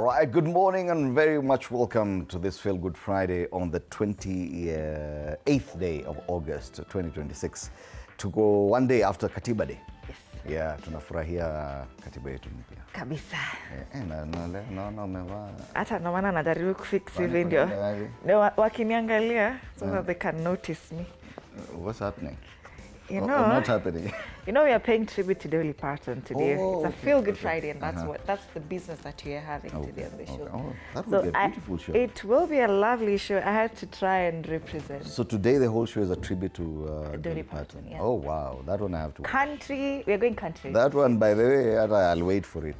right, good morning and very much welcome to this Feel Good Friday on the 28th day of August 2026. To go one day after Katiba Day. Yes. Yeah, tunafurahia Katiba yetu mpya. Kabisa. No, umevaa. Hata na maana najaribu kufix hivi ndio. Wakiniangalia so that they can notice me. What's happening? You know, not happening. You know, we are paying tribute to Dolly Parton today. Oh, it's a Feel Good Friday, and that's the business that we are having today on the show. Oh, that will be a beautiful show. It will be a lovely show. I had to try and represent. So today the whole show is a tribute to Dolly Parton. Yeah. Oh wow, that one I have to watch. Country, we are going country. That one, by the way, I'll wait for it.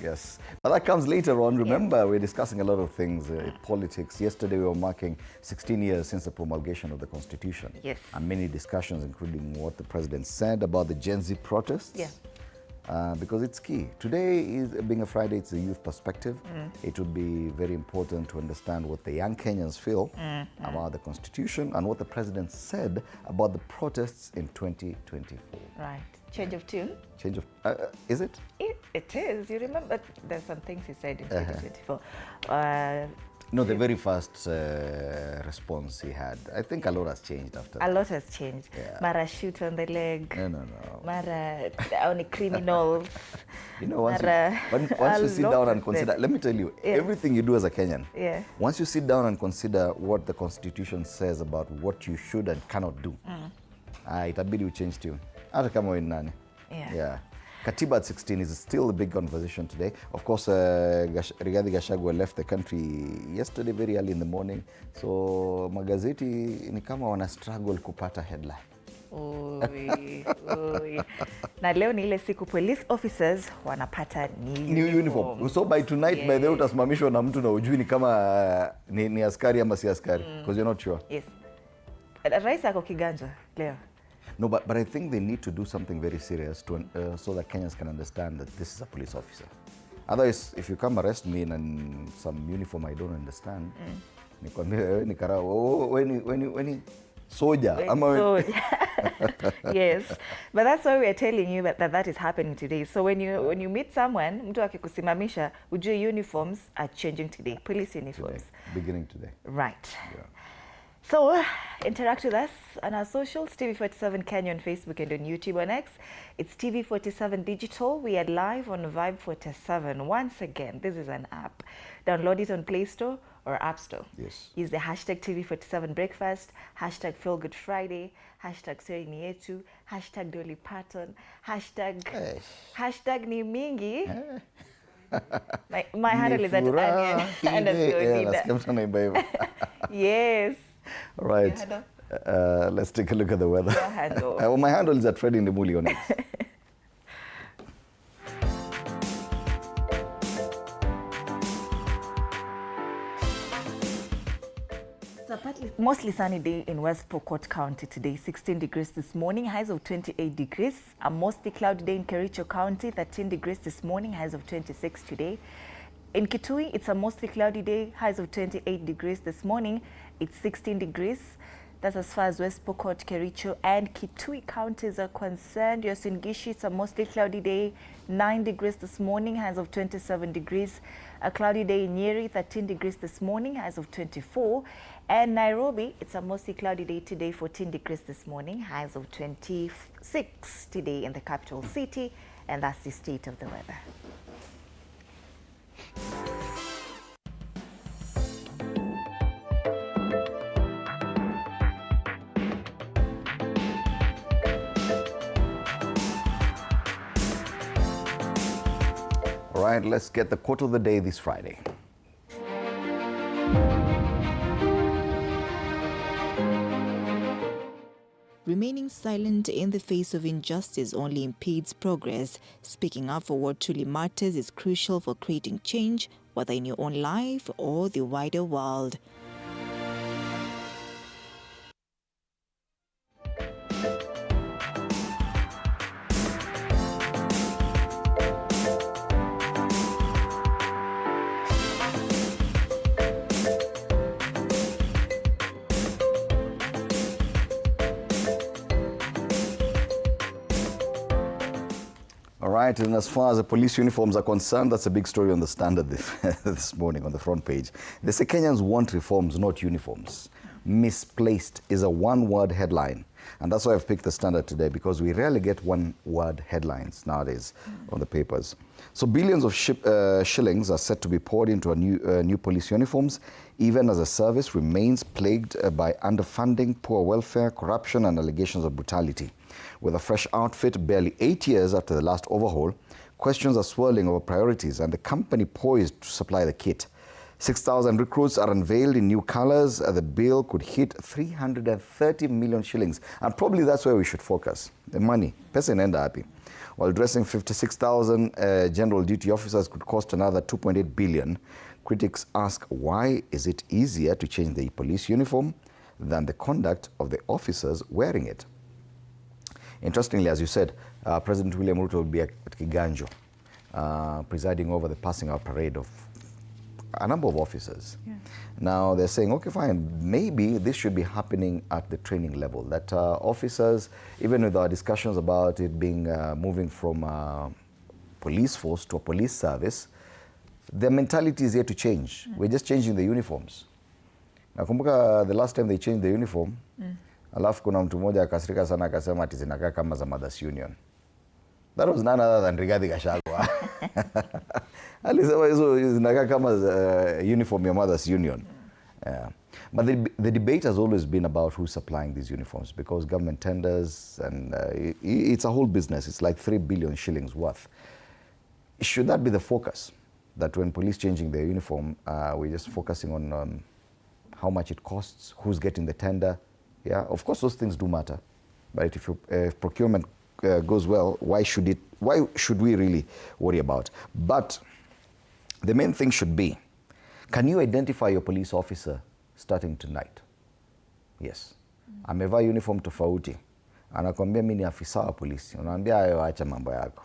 Yes, but that comes later on. Remember, we're discussing a lot of things, politics. Yesterday we were marking 16 years since the promulgation of the Constitution. Yes. And many discussions, including what the president said about the Gen Z protests. Yeah. Because it's key. Today, being a Friday, it's a youth perspective. It would be very important to understand what the young Kenyans feel about the Constitution and what the president said about the protests in 2024. Right. Change of tune? Change of... is it? It is. You remember there's some things he said in 2024. No, the very first response he had. I think a lot has changed after that. A lot has changed. Yeah. Mara shoot on the leg. No. Mara only criminals. You know, once you sit down and consider, let me tell you, everything you do as a Kenyan, once you sit down and consider what the Constitution says about what you should and cannot do, itabidi you change tune. Hata kama wewe ni nani. Yeah. Katiba at 16 is still a big conversation today. Of course, Rigathi Gachagua left the country yesterday very early in the morning. So magazeti ni kama wana struggle kupata headline. Na leo ni ile siku police officers wanapata new uniform. So by tonight, by the way, utasimamishwa na mtu na ujui ni kama ni askari ama si askari. Because you're not sure. Yes. Rais ako kiganja leo. No, but I think they need to do something very serious to, so that Kenyans can understand that this is a police officer. Otherwise, if you come arrest me in some uniform I don't understand, when soldier. Yes, but that's why we are telling you that is happening today. So when you meet someone, mtu akikusimamisha, ujue uniforms are changing today. Police uniforms. Today, beginning today. Right. Yeah. So, interact with us on our socials, TV47 Kenya on Facebook and on YouTube. On X, it's TV47 Digital. We are live on Vibe 47. Once again, this is an app. Download it on Play Store or App Store. Yes. Use the hashtag TV47 Breakfast, hashtag Feel Good Friday, hashtag Soinietu, hashtag Dolly Parton, hashtag ni mingi. My handle is at onion_Dina. Yes. All right, let's take a look at the weather. Your handle. My handle is at Freddy Ndimuli on X. It's a mostly sunny day in West Pokot County today. 16 degrees this morning, highs of 28 degrees. A mostly cloudy day in Kericho County, 13 degrees this morning, highs of 26 today. In Kitui, it's a mostly cloudy day, highs of 28 degrees this morning. It's 16 degrees. That's as far as West Pokot, Kericho, and Kitui counties are concerned. Uasin Gishu, it's a mostly cloudy day, 9 degrees this morning, highs of 27 degrees. A cloudy day in Nyeri, 13 degrees this morning, highs of 24. And Nairobi, it's a mostly cloudy day today, 14 degrees this morning, highs of 26 today in the capital city. And that's the state of the weather. All right, let's get the quote of the day this Friday. Remaining silent in the face of injustice only impedes progress. Speaking up for what truly matters is crucial for creating change, whether in your own life or the wider world. right, and as far as the police uniforms are concerned, that's a big story on the Standard this morning on the front page. They say Kenyans want reforms, not uniforms. Misplaced is a one-word headline. And that's why I've picked the Standard today, because we rarely get one-word headlines nowadays on the papers. So billions of shillings are set to be poured into new police uniforms, even as the service remains plagued by underfunding, poor welfare, corruption, and allegations of brutality. With a fresh outfit barely 8 years after the last overhaul, questions are swirling over priorities and the company poised to supply the kit. 6,000 recruits are unveiled in new colors. The bill could hit 330 million shillings. And probably that's where we should focus. The money. Pesa inaenda happy. While dressing 56,000 general duty officers could cost another 2.8 billion, critics ask, why is it easier to change the police uniform than the conduct of the officers wearing it? Interestingly, as you said, President William Ruto will be at Kiganjo, presiding over the passing out parade of a number of officers. Yeah. Now they're saying, okay, fine, maybe this should be happening at the training level, that officers, even with our discussions about it being moving from police force to a police service, their mentality is here to change. We're just changing the uniforms. Nakumbuka the last time they changed the uniform, alafu kuna mtu mmoja akasirika sana akasema ati zinakaa kama za Mothers Union. That was none other than Rigathi Gachagua. Alisema hizo zinakaa kama uniform ya Mothers Union. Yeah. But the debate has always been about who's supplying these uniforms, because government tenders, and it's a whole business. It's like 3 billion shillings worth. Should that be the focus? That when police changing their uniform, we're just focusing on how much it costs, who's getting the tender. Yeah, of course those things do matter. But if procurement goes well, why should we really worry about? But the main thing should be, can you identify your police officer starting tonight? Yes. Amevaa uniform tofauti. Anakuambia mimi ni afisa wa polisi. Unaambia hayo acha mambo yako.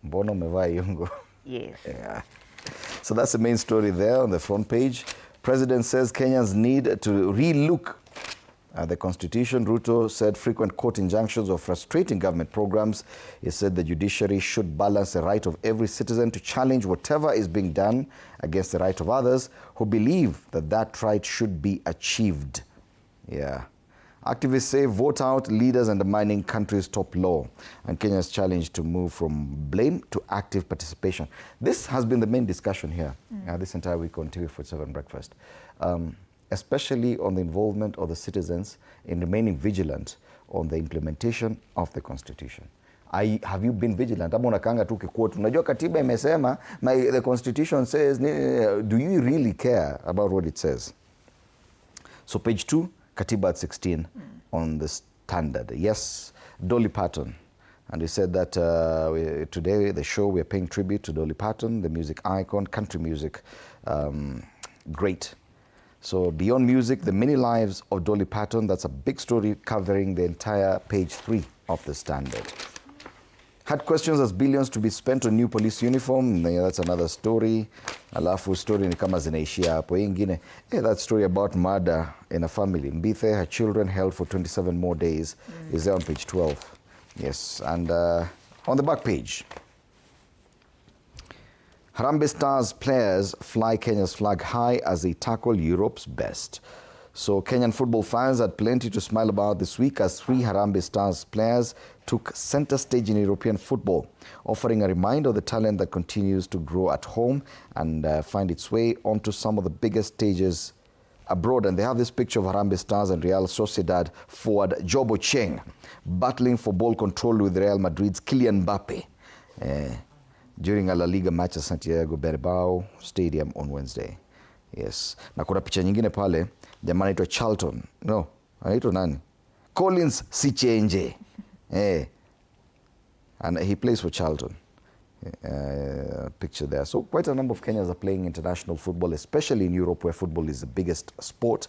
Mbona umevaa yungo? Yes. Yeah. So that's the main story there on the front page. President says Kenyans need to re-look the Constitution. Ruto said frequent court injunctions are frustrating government programs. He said the judiciary should balance the right of every citizen to challenge whatever is being done against the right of others who believe that that right should be achieved. Yeah. Activists say vote out leaders undermining country's top law, and Kenya's challenge to move from blame to active participation. This has been the main discussion here this entire week on TV47 Breakfast. Especially on the involvement of the citizens in remaining vigilant on the implementation of the Constitution. Have you been vigilant? Ama unakanga tu kiquote. Unajua Katiba imesema, the Constitution says, do you really care about what it says? So page 2, Katiba at 16 on the Standard. Yes, Dolly Parton. And he said that today, the show, we're paying tribute to Dolly Parton, the music icon, country music, great. So beyond music, the many lives of Dolly Parton, that's a big story covering the entire page 3 of the Standard. Had questions as billions to be spent on new police uniform, that's another story. Alafu story ni kama zinaishia hapo. Ingine, that story about murder in a family. Mbithe, her children held for 27 more days, is there on page 12. Yes, and on the back page, Harambee Stars players fly Kenya's flag high as they tackle Europe's best. So Kenyan football fans had plenty to smile about this week as 3 Harambee Stars players took center stage in European football, offering a reminder of the talent that continues to grow at home and find its way onto some of the biggest stages abroad. And they have this picture of Harambee Stars and Real Sociedad forward Jobo Cheng battling for ball control with Real Madrid's Kylian Mbappe during a La Liga match at Santiago Bernabeu Stadium on Wednesday. Yes. Na kuna picha nyingine pale, jamaa anaitwa Charlton. No, anaitwa nani? Collins Sichenje. And he plays for Charlton. Picture there. So quite a number of Kenyans are playing international football, especially in Europe where football is the biggest sport.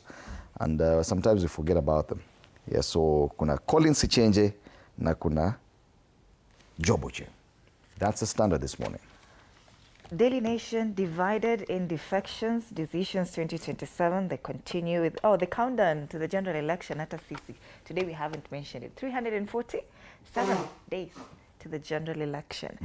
And sometimes we forget about them. Yeah, so kuna Collins Sichenje na kuna Joboche. That's the Standard this morning. Daily Nation, divided in defections, decisions 2027. They continue with, the countdown to the general election at Assisi. Today we haven't mentioned it. 347 days to the general election.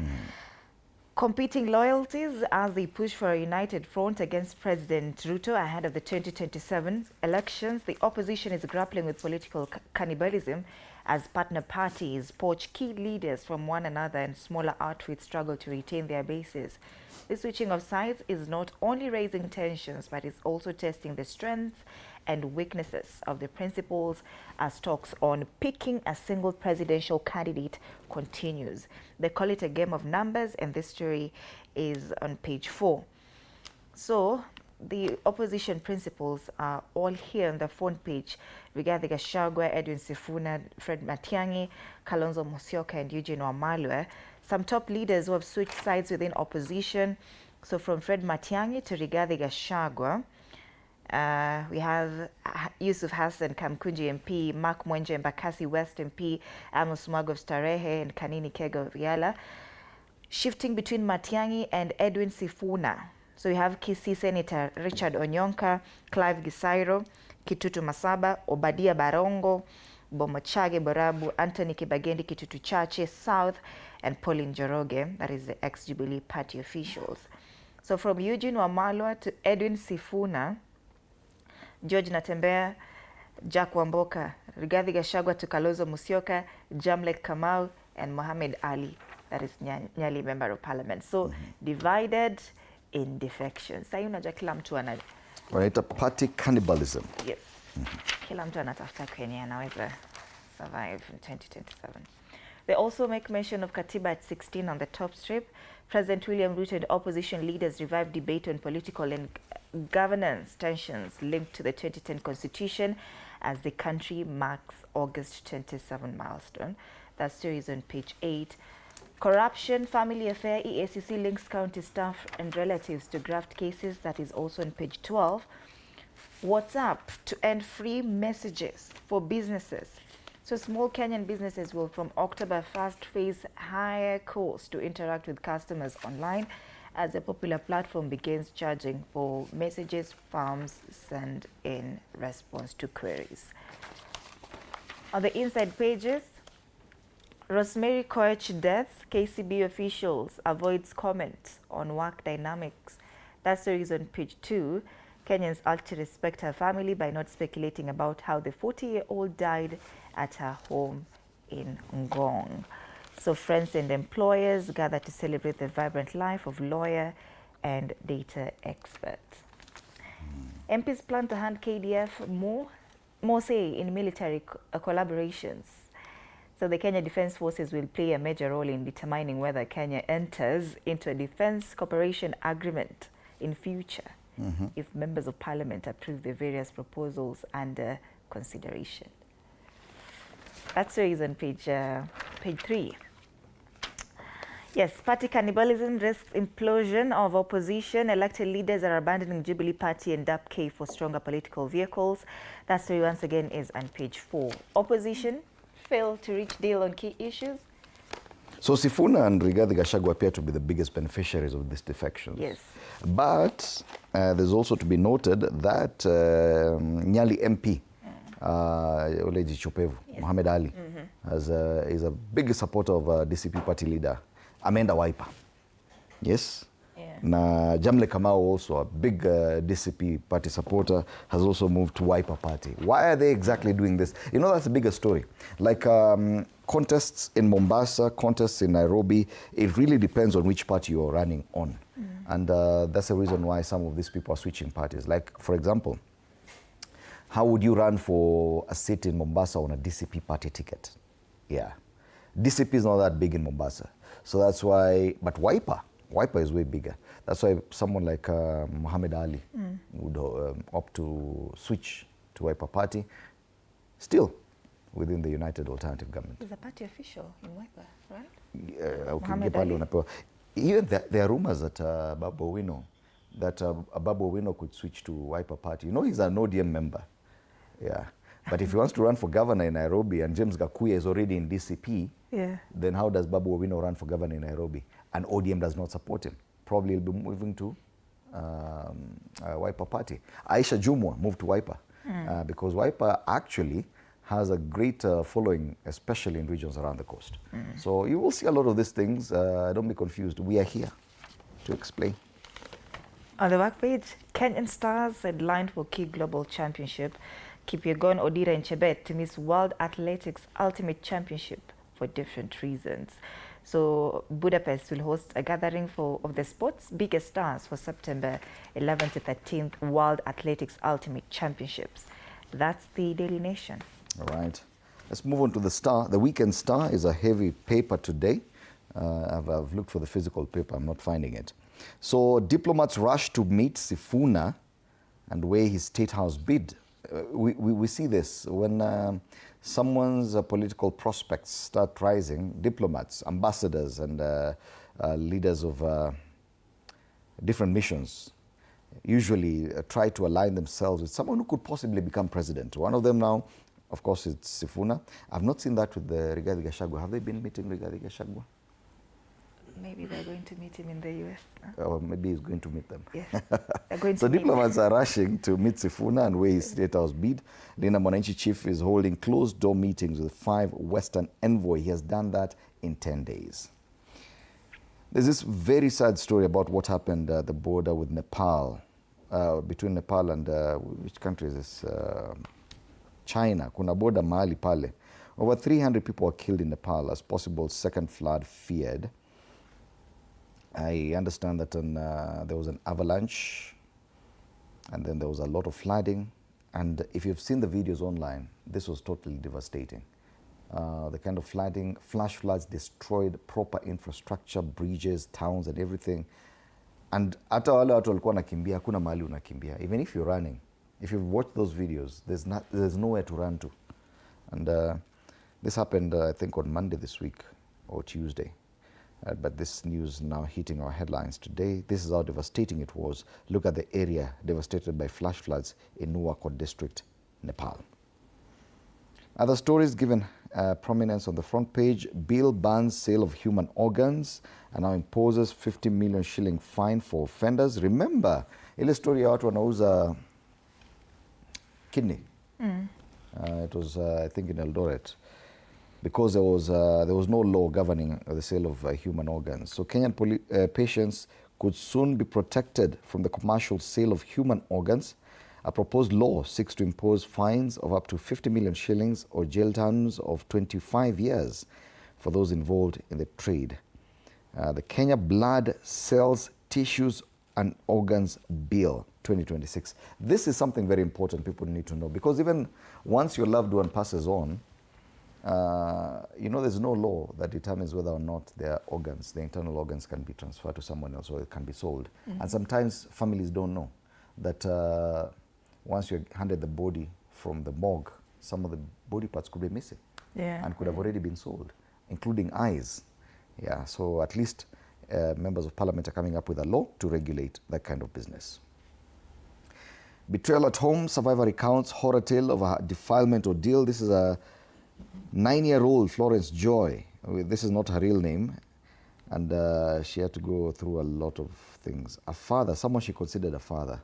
Competing loyalties as they push for a united front against President Ruto ahead of the 2027 elections. The opposition is grappling with political cannibalism as partner parties poach key leaders from one another and smaller outfits struggle to retain their bases. The switching of sides is not only raising tensions, but is also testing the strengths and weaknesses of the principals as talks on picking a single presidential candidate continues. They call it a game of numbers, and this story is on page 4. So the opposition principals are all here on the front page. Rigathi Gachagua, Edwin Sifuna, Fred Matiang'i, Kalonzo Musyoka, and Eugene Wamalwa. Some top leaders who have switched sides within opposition. So from Fred Matiang'i to Rigathi Gachagua, we have Yusuf Hassan Kamkunji MP, Mark Mwenje Embakasi West MP, Amos Mwago of Starehe, and Kanini Kego of Yala. Shifting between Matiang'i and Edwin Sifuna. So we have Kisii Senator Richard Onyonka, Clive Gisairo, Kitutu Masaba, Obadia Barongo, Bomochage Borabu, Anthony Kibagendi Kitutu Chache South, and Pauline Njoroge, that is the ex-Jubilee Party officials. So from Eugene Wamalwa to Edwin Sifuna, George Natembea, Jack Wamboka, Rigathi Gachagua to Kalonzo Musyoka, Jamlet Kamau, and Mohammed Ali, that is Nyali Member of Parliament. So divided in defections. Sasa unajua kila mtu ana wanaita party cannibalism. Yes. Kila mtu anatafuta kwenye anaweza survive in 2027. They also make mention of Katiba at 16 on the top strip. President William Ruto and opposition leaders revive debate on political and governance tensions linked to the 2010 constitution as the country marks August 27 milestone. That story is on page 8. Corruption, family affair, EACC links county staff and relatives to graft cases. That is also on page 12. WhatsApp to end free messages for businesses. So small Kenyan businesses will from October 1st face higher costs to interact with customers online as the popular platform begins charging for messages firms send in response to queries. On the inside pages, Rosemary Koech death, KCB officials avoids comment on work dynamics. That story is on page 2. Kenyans urge to respect her family by not speculating about how the 40-year-old died at her home in Ngong. So friends and employers gather to celebrate the vibrant life of lawyer and data expert. MPs plan to hand KDF more say in military collaborations. So the Kenya Defence Forces will play a major role in determining whether Kenya enters into a defence cooperation agreement in future if members of parliament approve the various proposals under consideration. That story is on page 3. Yes, party cannibalism risks implosion of opposition. Elected leaders are abandoning Jubilee Party and DAP-K for stronger political vehicles. That story once again is on page 4. Opposition failed to reach deal on key issues. So Sifuna and Rigathi Gachagua appear to be the biggest beneficiaries of this defection. Yes. But there's also to be noted that Nyali MP, Oleji Chopevu, yes. Mohammed Ali, is a big supporter of DCP party leader, Amanda Wiper. Yes? Yeah. Na Jamle Kamau, also a big DCP party supporter, has also moved to Wiper party. Why are they exactly doing this? You know, that's a bigger story. Like contests in Mombasa, contests in Nairobi, it really depends on which party you're running on. And that's the reason why some of these people are switching parties. Like, for example, how would you run for a seat in Mombasa on a DCP party ticket? Yeah. DCP is not that big in Mombasa. So that's why, but Wiper is way bigger. That's why someone like Mohammed Ali would opt to switch to Wiper party, still within the United Alternative Government. He's a party official in Wiper, right? Mohammed Ali. Even there are rumors that Babu Owino could switch to Wiper party. You know, he's an ODM member. Yeah. But if he wants to run for governor in Nairobi and James Gakuya is already in DCP, then how does Babu Owino run for governor in Nairobi? And ODM does not support him. Probably he'll be moving to Wiper party. Aisha Jumwa moved to Wiper because Wiper actually has a great following, especially in regions around the coast. So you will see a lot of these things. Don't be confused. We are here. to explain. On the back page, Kenyan stars headlined for key global championship. Kipyegon, Odira and Chebet to miss World Athletics Ultimate Championship for different reasons. So Budapest will host a gathering of the sport's biggest stars for September 11th to 13th World Athletics Ultimate Championships. That's the Daily Nation. All right. Let's move on to the Star. The Weekend Star is a heavy paper today. I've looked for the physical paper. I'm not finding it. So diplomats rush to meet Sifuna and weigh his State House bid. We see this when someone's political prospects start rising. Diplomats, ambassadors, and leaders of different missions usually try to align themselves with someone who could possibly become president. One of them now, of course, it's Sifuna. I've not seen that with Rigathi Gachagua. Have they been meeting Rigathi Gachagua? Maybe they're going to meet him in the US. Or maybe he's going to meet them. Yes, they're going So to diplomats are rushing to meet Sifuna and weigh his State House bid. Linda Mwananchi chief is holding closed-door meetings with 5 Western envoys. He has done that in 10 days. There's this very sad story about what happened at the border with Nepal, between Nepal and, which country is this? China. Kuna border mahali pale. Over 300 people were killed in Nepal as possible second flood feared. I understand that there was an avalanche, and then there was a lot of flooding. And if you've seen the videos online, this was totally devastating. The kind of flooding, flash floods destroyed proper infrastructure, bridges, towns, and everything. And hata wale watu walikuwa nakimbia, hakuna mahali unakimbia. Even if you're running, if you've watched those videos, there's nowhere to run to. And this happened, I think, on Monday this week or Tuesday. But this news now hitting our headlines today. This is how devastating it was. Look at the area devastated by flash floods in Nuwakot district, Nepal. Other stories given prominence on the front page. Bill bans sale of human organs and now imposes 50 million shilling fine for offenders. Remember, ile story ya watu wanauza kidney. It was, I think, in Eldoret. Because there was no law governing the sale of human organs. So Kenyan patients could soon be protected from the commercial sale of human organs. A proposed law seeks to impose fines of up to 50 million shillings or jail terms of 25 years for those involved in the trade. The Kenya Blood Cells, Tissues and Organs Bill 2026. This is something very important people need to know, because even once your loved one passes on, you know, there's no law that determines whether or not their organs, the internal organs, can be transferred to someone else or it can be sold. And sometimes families don't know that once you're handed the body from the morgue, some of the body parts could be missing and could have already been sold, including eyes. Yeah, so at least members of parliament are coming up with a law to regulate that kind of business. Betrayal at home, survivor recounts horror tale of a defilement ordeal. This is a 9-year-old Florence Joy. This is not her real name, and she had to go through a lot of things. A father, someone she considered a father,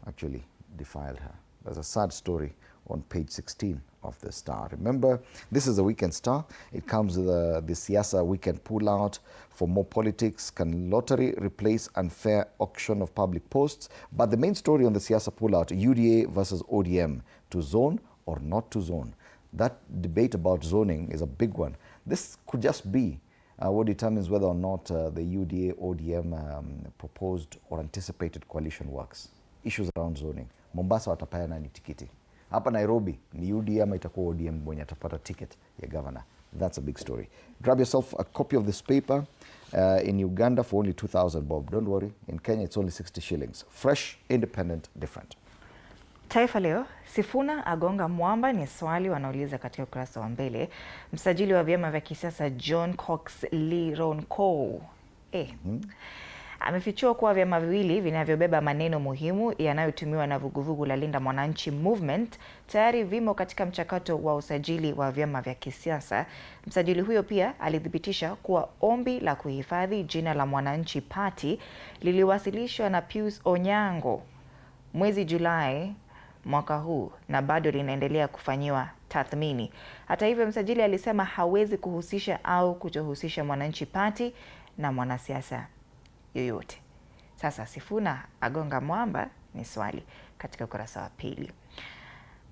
actually defiled her. There's a sad story on page 16 of the Star. Remember, this is the Weekend Star. It comes with the Siasa weekend pullout. For more politics, can lottery replace unfair auction of public posts? But the main story on the Siasa pullout, UDA versus ODM, to zone or not to zone. That debate about zoning is a big one. This could just be what determines whether or not the UDA-ODM proposed or anticipated coalition works. Issues around zoning. Mombasa watapayana ni tikiti. Hapa Nairobi ni UDA ama itakuwa ODM mwenye atapata ticket ya governor. That's a big story. Grab yourself a copy of this paper in Uganda for only 2,000 bob. Don't worry, in Kenya it's only 60 shillings. Fresh, independent, different. Taifa Leo, Sifuna agonga mwamba ni swali wanauliza katika ukurasa wa mbele. Msajili wa vyama vya kisiasa John Cox Lironco amefichua kuwa vyama viwili vinavyobeba maneno muhimu yanayotumiwa na vuguvugu la Linda Mwananchi Movement tayari vimo katika mchakato wa usajili wa vyama vya kisiasa. Msajili huyo pia alithibitisha kuwa ombi la kuhifadhi jina la Mwananchi Party liliwasilishwa na Pius Onyango mwezi Julai mwaka huu na bado linaendelea kufanyiwa tathmini. Hata hivyo, msajili alisema hawezi kuhusisha au kutohusisha Mwananchi Party na mwanasiasa yoyote. Sasa Sifuna agonga mwamba ni swali katika ukurasa wa pili.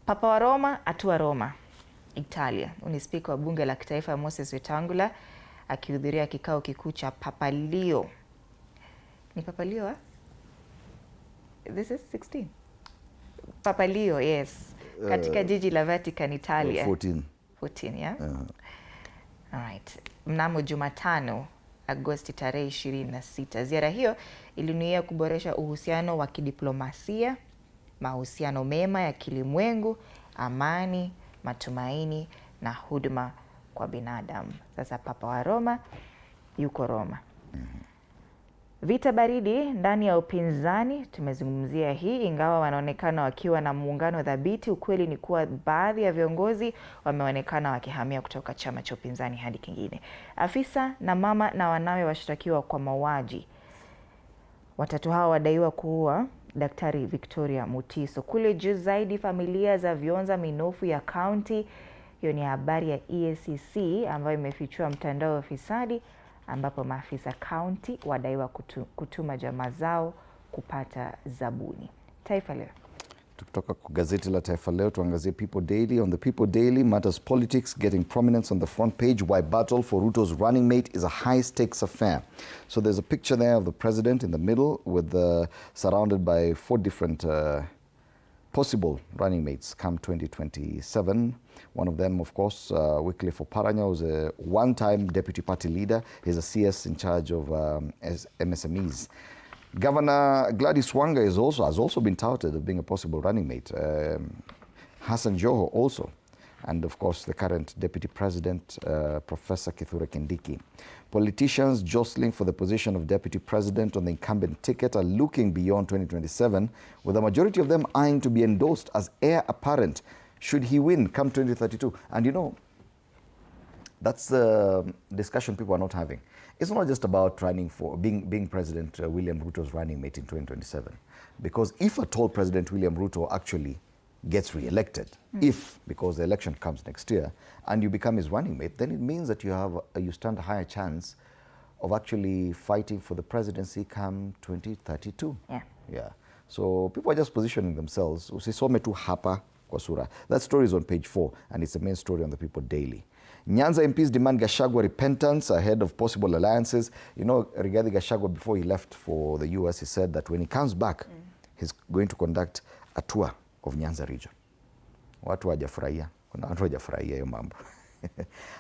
Papa wa Roma atua Roma, Italia. Ni spika wa bunge la kitaifa Moses Wetangula akihudhuria kikao kikuu cha Papa Leo. Ni Papa Leo? This is 16. Papa Leo, yes. Katika jiji la Vatican, Italia. 14. 14, yeah? Alright. Mnamo Jumatano, Agosti tarehe 26. Ziara hiyo ilinuia kuboresha uhusiano wa kidiplomasia, mahusiano mema ya kilimwengu, amani, matumaini na huduma kwa binadamu. Sasa Papa wa Roma yuko Roma. Vita baridi ndani ya upinzani, tumezungumzia hii. Ingawa wanaonekana wakiwa na muungano dhabiti, ukweli ni kuwa baadhi ya viongozi wameonekana wakihamia kutoka chama cha upinzani hadi kingine. Afisa na mama na wanawe washtakiwa kwa mauaji. Watatu hao wadaiwa kuua Daktari Victoria Mutiso. Kule juu zaidi, familia za vionza minofu ya kaunti. Hiyo ni habari ya EACC ambayo imefichua mtandao wa fisadi, ambapo maafisa kaunti wadaiwa kutuma jamaa zao kupata zabuni. Taifa Leo. Tukitoka kwa gazeti la Taifa Leo tuangazie People Daily. On the People Daily, matters politics getting prominence on the front page. Why battle for Ruto's running mate is a high-stakes affair. So there's a picture there of the president in the middle, with surrounded by 4 different possible running mates come 2027. One of them, of course, Wycliffe Oparanya, who's a one-time deputy party leader. He's a CS in charge of MSMEs. Governor Gladys Wanga has also been touted as being a possible running mate. Hassan Joho also. And of course, the current deputy president, Professor Kithure Kindiki. Politicians jostling for the position of deputy president on the incumbent ticket are looking beyond 2027, with a majority of them eyeing to be endorsed as heir apparent should he win come 2032. And you know, that's the discussion people are not having. It's not just about running for being President William Ruto's running mate in 2027. Because if at all President William Ruto actually gets re-elected, because the election comes next year, and you become his running mate, then it means that you stand a higher chance of actually fighting for the presidency come 2032. Yeah. So people are just positioning themselves. Usisome tu hapa kwa sura. That story is on page 4, and it's the main story on the People Daily. Nyanza MPs demand Gachagua repentance ahead of possible alliances. You know, regarding Gachagua, before he left for the US, he said that when he comes back, he's going to conduct a tour of Nyanza region. Watu hawajafurahia. Kuna watu hawajafurahia hiyo mambo.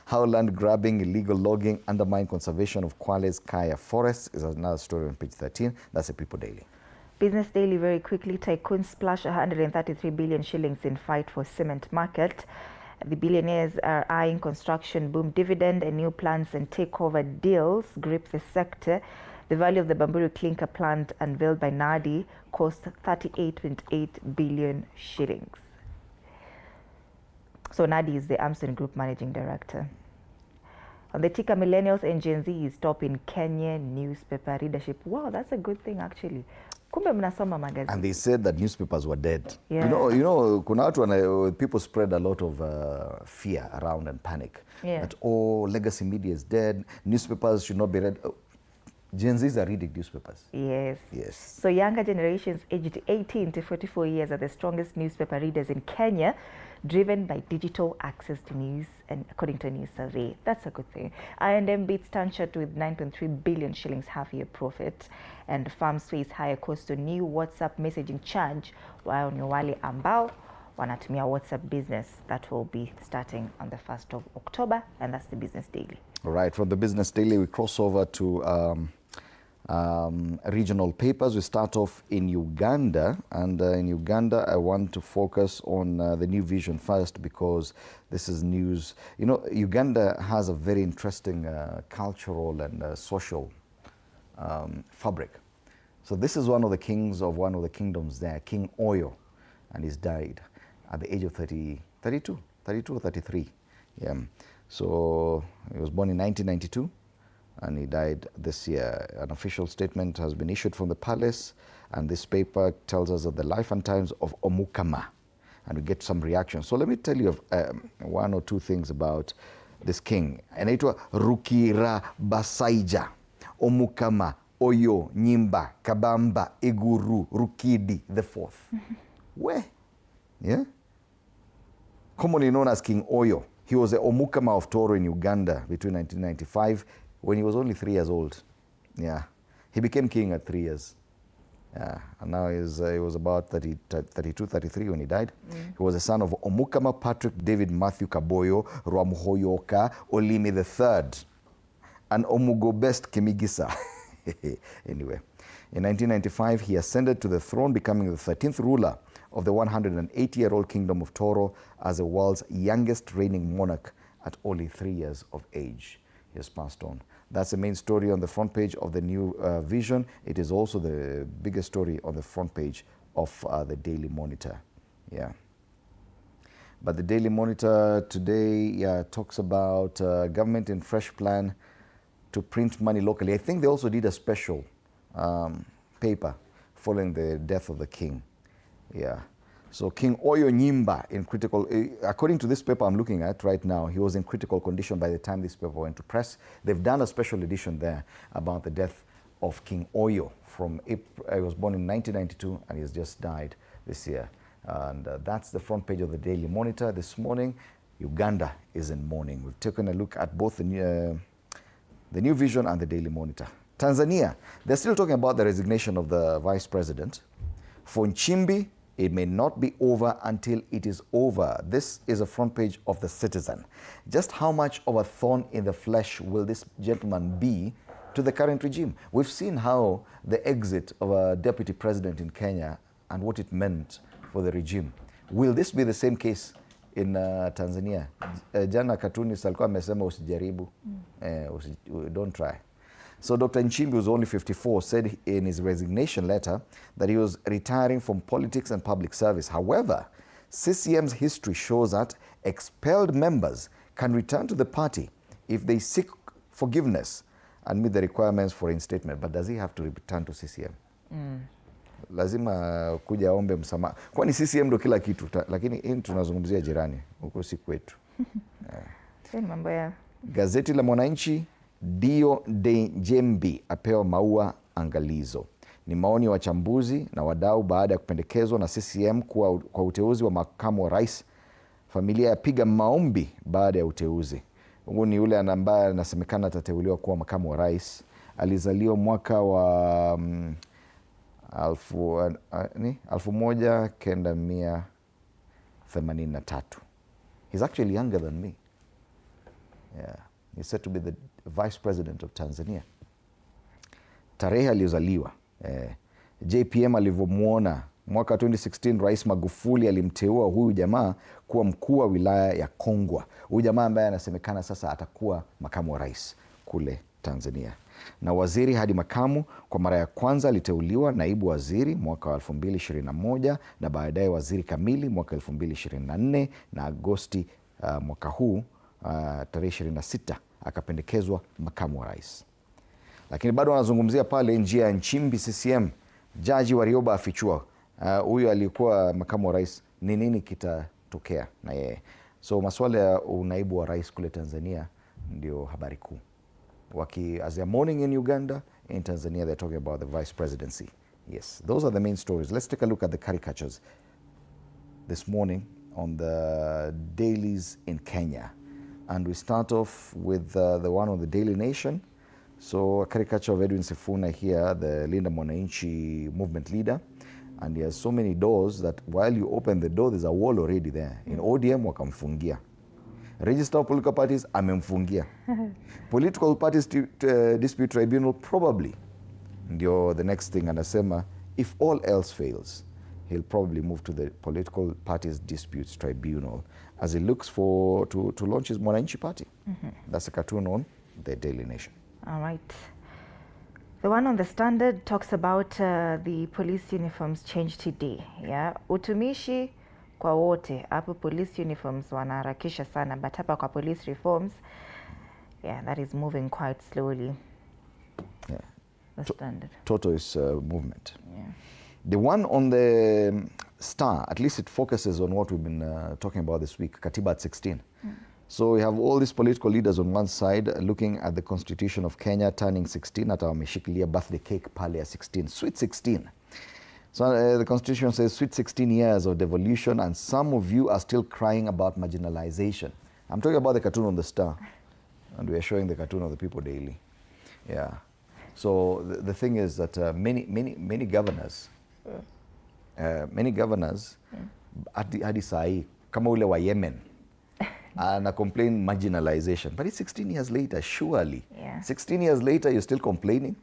How land grabbing, illegal logging undermine conservation of Kwale's Kaya forests is another story on page 13. That's the People Daily. Business Daily very quickly. Tycoons splash 133 billion shillings in fight for cement market. The billionaires are eyeing construction boom dividend, and new plants and takeover deals grip the sector. The value of the Bamburi clinker plant unveiled by Nadi cost 38.8 billion shillings. So Nadi is the Amson Group Managing Director. On the ticker, millennials and Gen Z is top in Kenyan newspaper readership. Wow, that's a good thing actually. Kumbe mnasoma magazine. And they said that newspapers were dead. Yeah. You know, kuna watu people spread a lot of fear around and panic. Yeah. That, oh, legacy media is dead. Newspapers should not be read. Gen Zs are reading newspapers. Yes. Yes. So younger generations aged 18 to 44 years are the strongest newspaper readers in Kenya, driven by digital access to news, and according to a new survey. That's a good thing. I&M beats Tanshut with 9.3 billion shillings half-year profit, and farms face higher cost to new WhatsApp messaging charge, while ni wale ambao wanatumia WhatsApp Business that will be starting on the 1st of October, and that's the Business Daily. All right, from the Business Daily, we cross over to regional papers. We start off in Uganda, and in Uganda I want to focus on the New Vision first, because this is news. You know, Uganda has a very interesting cultural and social fabric. So this is one of the kings of one of the kingdoms there, King Oyo, and he's died at the age of 32 or 33. Yeah. So he was born in 1992. And he died this year. An official statement has been issued from the palace, and this paper tells us of the life and times of Omukama, and we get some reaction. So let me tell you one or two things about this king. Anaitwa Rukira Basaija Omukama Oyo, Nyimba, Kabamba, Eguru, Rukidi the fourth. Where? Yeah? Commonly known as King Oyo. He was the Omukama of Toro in Uganda between 1995 when he was only 3 years old. Yeah. He became king at 3 years. Yeah. And now he was about 32, 33 when he died. He was the son of Omukama Patrick David Matthew Kaboyo Rwamuhoyoka Olimi III and Omugobest Kimigisa. Anyway, in 1995, he ascended to the throne, becoming the 13th ruler of the 180-year-old kingdom of Toro as the world's youngest reigning monarch at only 3 years of age. He has passed on. That's the main story on the front page of the New Vision. It is also the biggest story on the front page of the Daily Monitor. Yeah. But the Daily Monitor today talks about government in fresh plan to print money locally. I think they also did a special paper following the death of the king. Yeah. So King Oyo Nyimba in critical, according to this paper I'm looking at right now, he was in critical condition by the time this paper went to press. They've done a special edition there about the death of King Oyo from April. He was born in 1992 and he's just died this year. And that's the front page of the Daily Monitor this morning. Uganda is in mourning. We've taken a look at both the New Vision and the Daily Monitor. Tanzania, they're still talking about the resignation of the vice president. For Nchimbi, it may not be over until it is over. This is a front page of the Citizen. Just how much of a thorn in the flesh will this gentleman be to the current regime? We've seen how the exit of a deputy president in Kenya and what it meant for the regime. Will this be the same case in Tanzania? Jana Katunis alikuwa amesema usijaribu, don't try. So Dr. Nchimbi, who's only 54, said in his resignation letter that he was retiring from politics and public service. However, CCM's history shows that expelled members can return to the party if they seek forgiveness and meet the requirements for reinstatement. But does he have to return to CCM? Lazima kuja ombe msamaha. Kwani CCM ndo kila kitu, lakini hii tunazungumzia jirani, huko si kwetu. Mambo ya Gazeti la Mwananchi, Dio de Njembi apewa maua angalizo. Ni maoni ya wachambuzi na wadau baada ya kupendekezwa na CCM kwa uteuzi wa makamu wa rais. Familia yapiga maombi baada ya uteuzi. Huyu ni yule ambaye anasemekana atateuliwa kuwa makamu wa rais. Alizaliwa mwaka wa 1983. He's actually younger than me. Yeah. He's said to be the vice president of Tanzania. Tarehe aliyozaliwa. JPM alivyomuona mwaka 2016, Rais Magufuli alimteua huyu jamaa kuwa mkuu wa wilaya ya Kongwa. Huyu jamaa ambaye anasemekana sasa atakuwa makamu wa rais kule Tanzania. Na waziri hadi makamu, kwa mara ya kwanza aliteuliwa naibu waziri mwaka wa 2021 na baadaye waziri kamili mwaka 2024 na Agosti mwaka huu tarehe 26 akapendekezwa makamu wa rais. Lakini bado wanazungumzia pale njia ya Nchimbi CCM. Jaji Warioba afichua huyu alikuwa makamu wa rais, ni nini kitatokea na yeye. So masuala ya unaibu wa rais kule Tanzania ndio habari kuu. As they're mourning in Uganda, in Tanzania they're talking about the vice presidency. Yes, those are the main stories. Let's take a look at the caricatures this morning on the dailies in Kenya. And we start off with the one on the Daily Nation. So a caricature of Edwin Sifuna here, the Linda Mwananchi movement leader. And he has so many doors that while you open the door, there's a wall already there. In ODM, wakamfungia. Register of political parties, amemfungia. Political parties dispute tribunal, probably. Ndio the next thing, anasema, if all else fails, he'll probably move to the political parties disputes tribunal as he looks to launch his Mwananchi party. That's a cartoon on the Daily Nation. All right. The one on the Standard talks about the police uniforms change today. Yeah, utumishi kwa wote. Hapo police uniforms wanaharakisha sana, but hapa kwa police reforms, yeah, that is moving quite slowly. Yeah. The Standard. Total is movement. Yeah. The one on the Star, at least it focuses on what we've been talking about this week, Katiba at 16. So we have all these political leaders on one side looking at the Constitution of Kenya turning 16 at our wameshikilia birthday cake pale ya 16, sweet 16. So the Constitution says sweet 16 years of devolution, and some of you are still crying about marginalization. I'm talking about the cartoon on the Star, and we are showing the cartoon of the People daily. Yeah. So the thing is that many governors, hadi sahi, kama ule wa Yemen, and complain marginalization. But it's 16 years later, surely. Yeah. 16 years later, you're still complaining.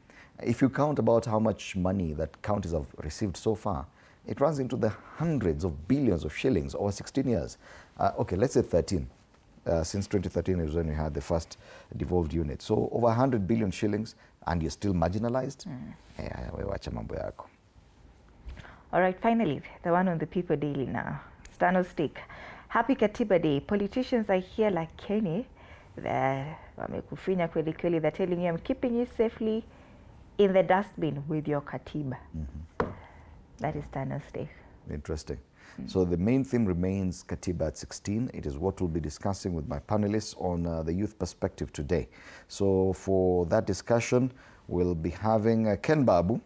If you count about how much money that counties have received so far, it runs into the hundreds of billions of shillings over 16 years. Okay, let's say 13. Since 2013 is when we had the first devolved unit. So over 100 billion shillings, and you're still marginalized. Yeah, wacha mambo yako. All right, finally, the one on the People Daily now. Stano Stick. Happy Katiba Day. Politicians are here like Kenny. They're telling you I'm keeping you safely in the dustbin with your Katiba. That is Stano Stick. Interesting. So the main theme remains Katiba at 16. It is what we'll be discussing with my panelists on the youth perspective today. So for that discussion, we'll be having Ken Babu.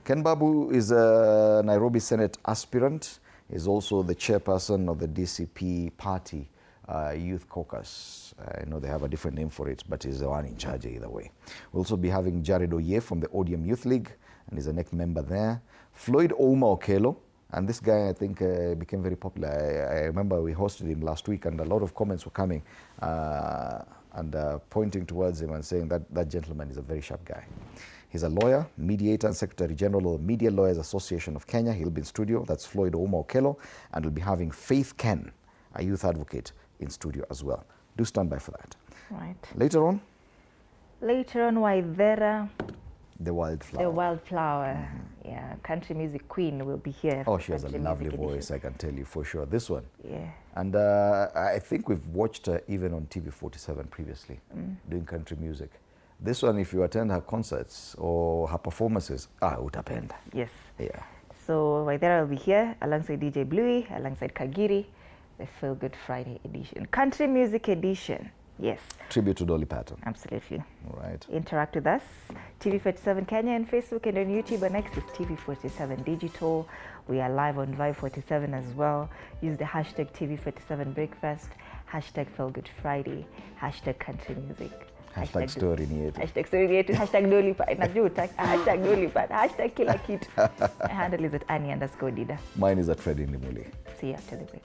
Ken Babu is a Nairobi Senate aspirant. He's also the chairperson of the DCP party youth caucus. I know they have a different name for it, but he's the one in charge either way. We'll also be having Jared Oye from the ODM Youth League, and he's a NEC member there. Floyd Ouma Okello. And this guy, I think, became very popular. I remember we hosted him last week, and a lot of comments were coming and pointing towards him and saying that gentleman is a very sharp guy. He's a lawyer, mediator, and Secretary General of the Media Lawyers Association of Kenya. He'll be in studio. That's Floyd Ouma Okello. And we'll be having Faith Ken, a youth advocate, in studio as well. Do stand by for that. Right. Later on, Waithera. The Wildflower. The Wildflower. Yeah, country music queen will be here. Oh, she has a lovely voice, I can tell you for sure. This one. Yeah. And I think we've watched her even on TV47 previously, doing country music. This one, if you attend her concerts or her performances, utapenda. Yes. Yeah. So Waithera will be here alongside DJ Bluey, alongside Kagiri, the Feel Good Friday edition. Country music edition. Yes. Tribute to Dolly Parton. Absolutely. All right. Interact with us. TV47 Kenya on Facebook and on YouTube. And next is TV47 Digital. We are live on Vibe 47 as well. Use the hashtag TV47 Breakfast, hashtag Feel Good Friday, hashtag Country Music. Hashtag story ni yetu. Hashtag story ni yetu. Hashtag Dolly Parton. Hashtag Dolly Parton. Hashtag kila kitu. My handle is at Annie_Dida. Mine is at Freddy Limuli. See you after the break.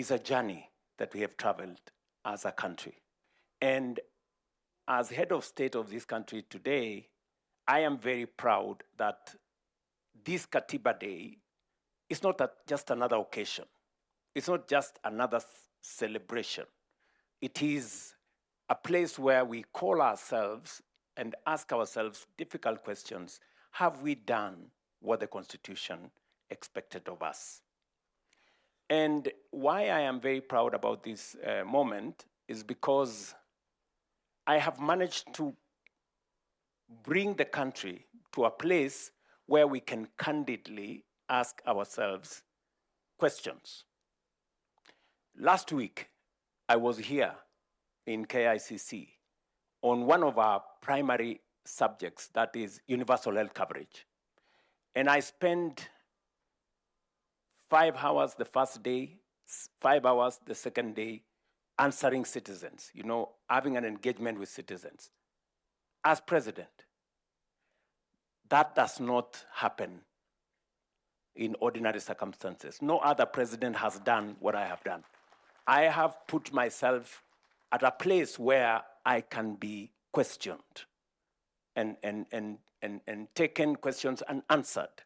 is a journey that we have traveled as a country. And as head of state of this country today, I am very proud that this Katiba Day is not just another occasion. It's not just another celebration. It is a place where we call ourselves and ask ourselves difficult questions. Have we done what the Constitution expected of us? And why I am very proud about this moment is because I have managed to bring the country to a place where we can candidly ask ourselves questions. Last week, I was here in KICC on one of our primary subjects, that is universal health coverage. And I spent 5 hours the first day, 5 hours the second day, answering citizens, having an engagement with citizens. As president, that does not happen in ordinary circumstances. No other president has done what I have done. I have put myself at a place where I can be questioned and taken questions and answered.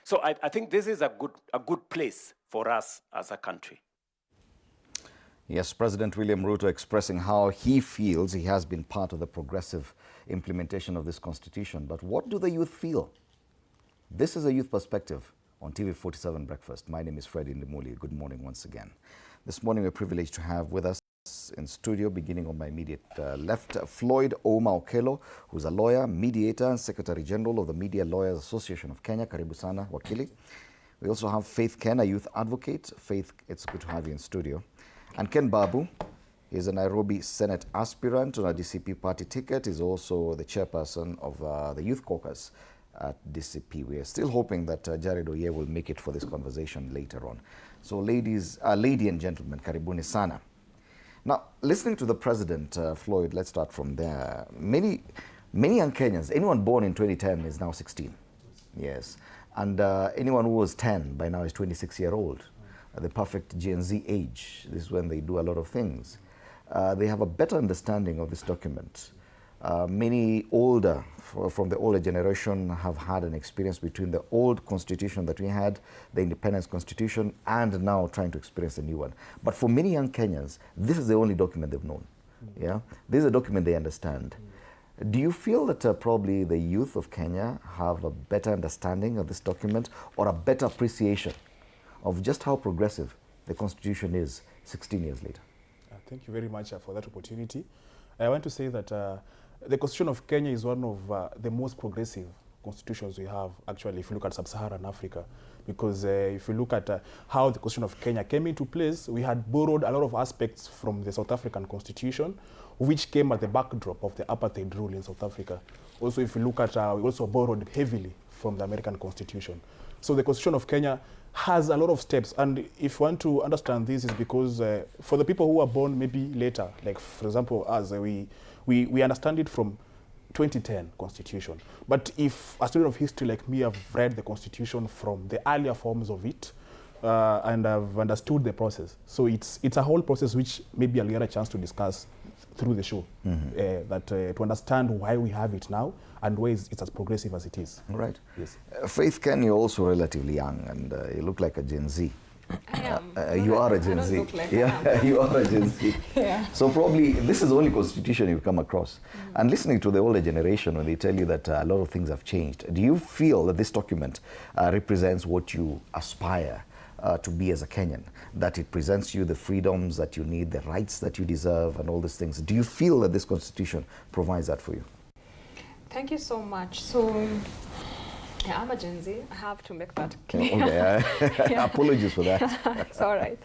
So I think this is a good place for us as a country. Yes, President William Ruto expressing how he feels he has been part of the progressive implementation of this constitution. But what do the youth feel? This is a youth perspective on TV47 Breakfast. My name is Freddie Ndimuli. Good morning once again. This morning we're privileged to have with us in studio, beginning on my immediate left, Floyd Ouma Okello, who's a lawyer, mediator, and Secretary General of the Media Lawyers Association of Kenya. Karibu sana, wakili. We also have Faith Ken, a youth advocate. Faith, it's good to have you in studio. And Ken Babu is a Nairobi Senate aspirant on a DCP party ticket. He's also the chairperson of the Youth Caucus at DCP. We are still hoping that Jared Oye will make it for this conversation later on. So lady and gentlemen, karibuni sana. Now, listening to the president, Floyd, let's start from there. Many young Kenyans, anyone born in 2010 is now 16. Yes. And anyone who was 10 by now is 26-year-old. The perfect Gen Z age. This is when they do a lot of things. They have a better understanding of this document. Many older, from the older generation, have had an experience between the old constitution that we had, the independence constitution, and now trying to experience a new one. But for many young Kenyans, this is the only document they've known. Yeah, this is a document they understand. Do you feel that probably the youth of Kenya have a better understanding of this document, or a better appreciation of just how progressive the constitution is 16 years later? Thank you very much for that opportunity. I want to say that the Constitution of Kenya is one of the most progressive constitutions we have, actually, if you look at sub-Saharan Africa. Because if you look at how the Constitution of Kenya came into place, we had borrowed a lot of aspects from the South African Constitution, which came at the backdrop of the apartheid rule in South Africa. Also, if you look at, we also borrowed heavily from the American Constitution. So the Constitution of Kenya has a lot of steps, and if you want to understand this, is because for the people who are born maybe later, like for example us, we understand it from 2010 Constitution. But if a student of history like me have read the Constitution from the earlier forms of it, and I've understood the process. So it's a whole process which maybe I'll get a chance to discuss through the show, to understand why we have it now and why it's as progressive as it is. Right. Yes. Faith Ken, you're also relatively young, and you look like a Gen Z. I am. You are a Gen Z. Like yeah, you are a Gen Z. Yeah. So probably this is the only constitution you've come across. And listening to the older generation, when they tell you that a lot of things have changed, do you feel that this document represents what you aspire to be as a Kenyan, that it presents you the freedoms that you need, the rights that you deserve, and all these things? Do you feel that this constitution provides that for you? Thank you so much. So, yeah, I'm a Gen Z. I have to make that clear. Okay, yeah. Apologies for that. It's all right.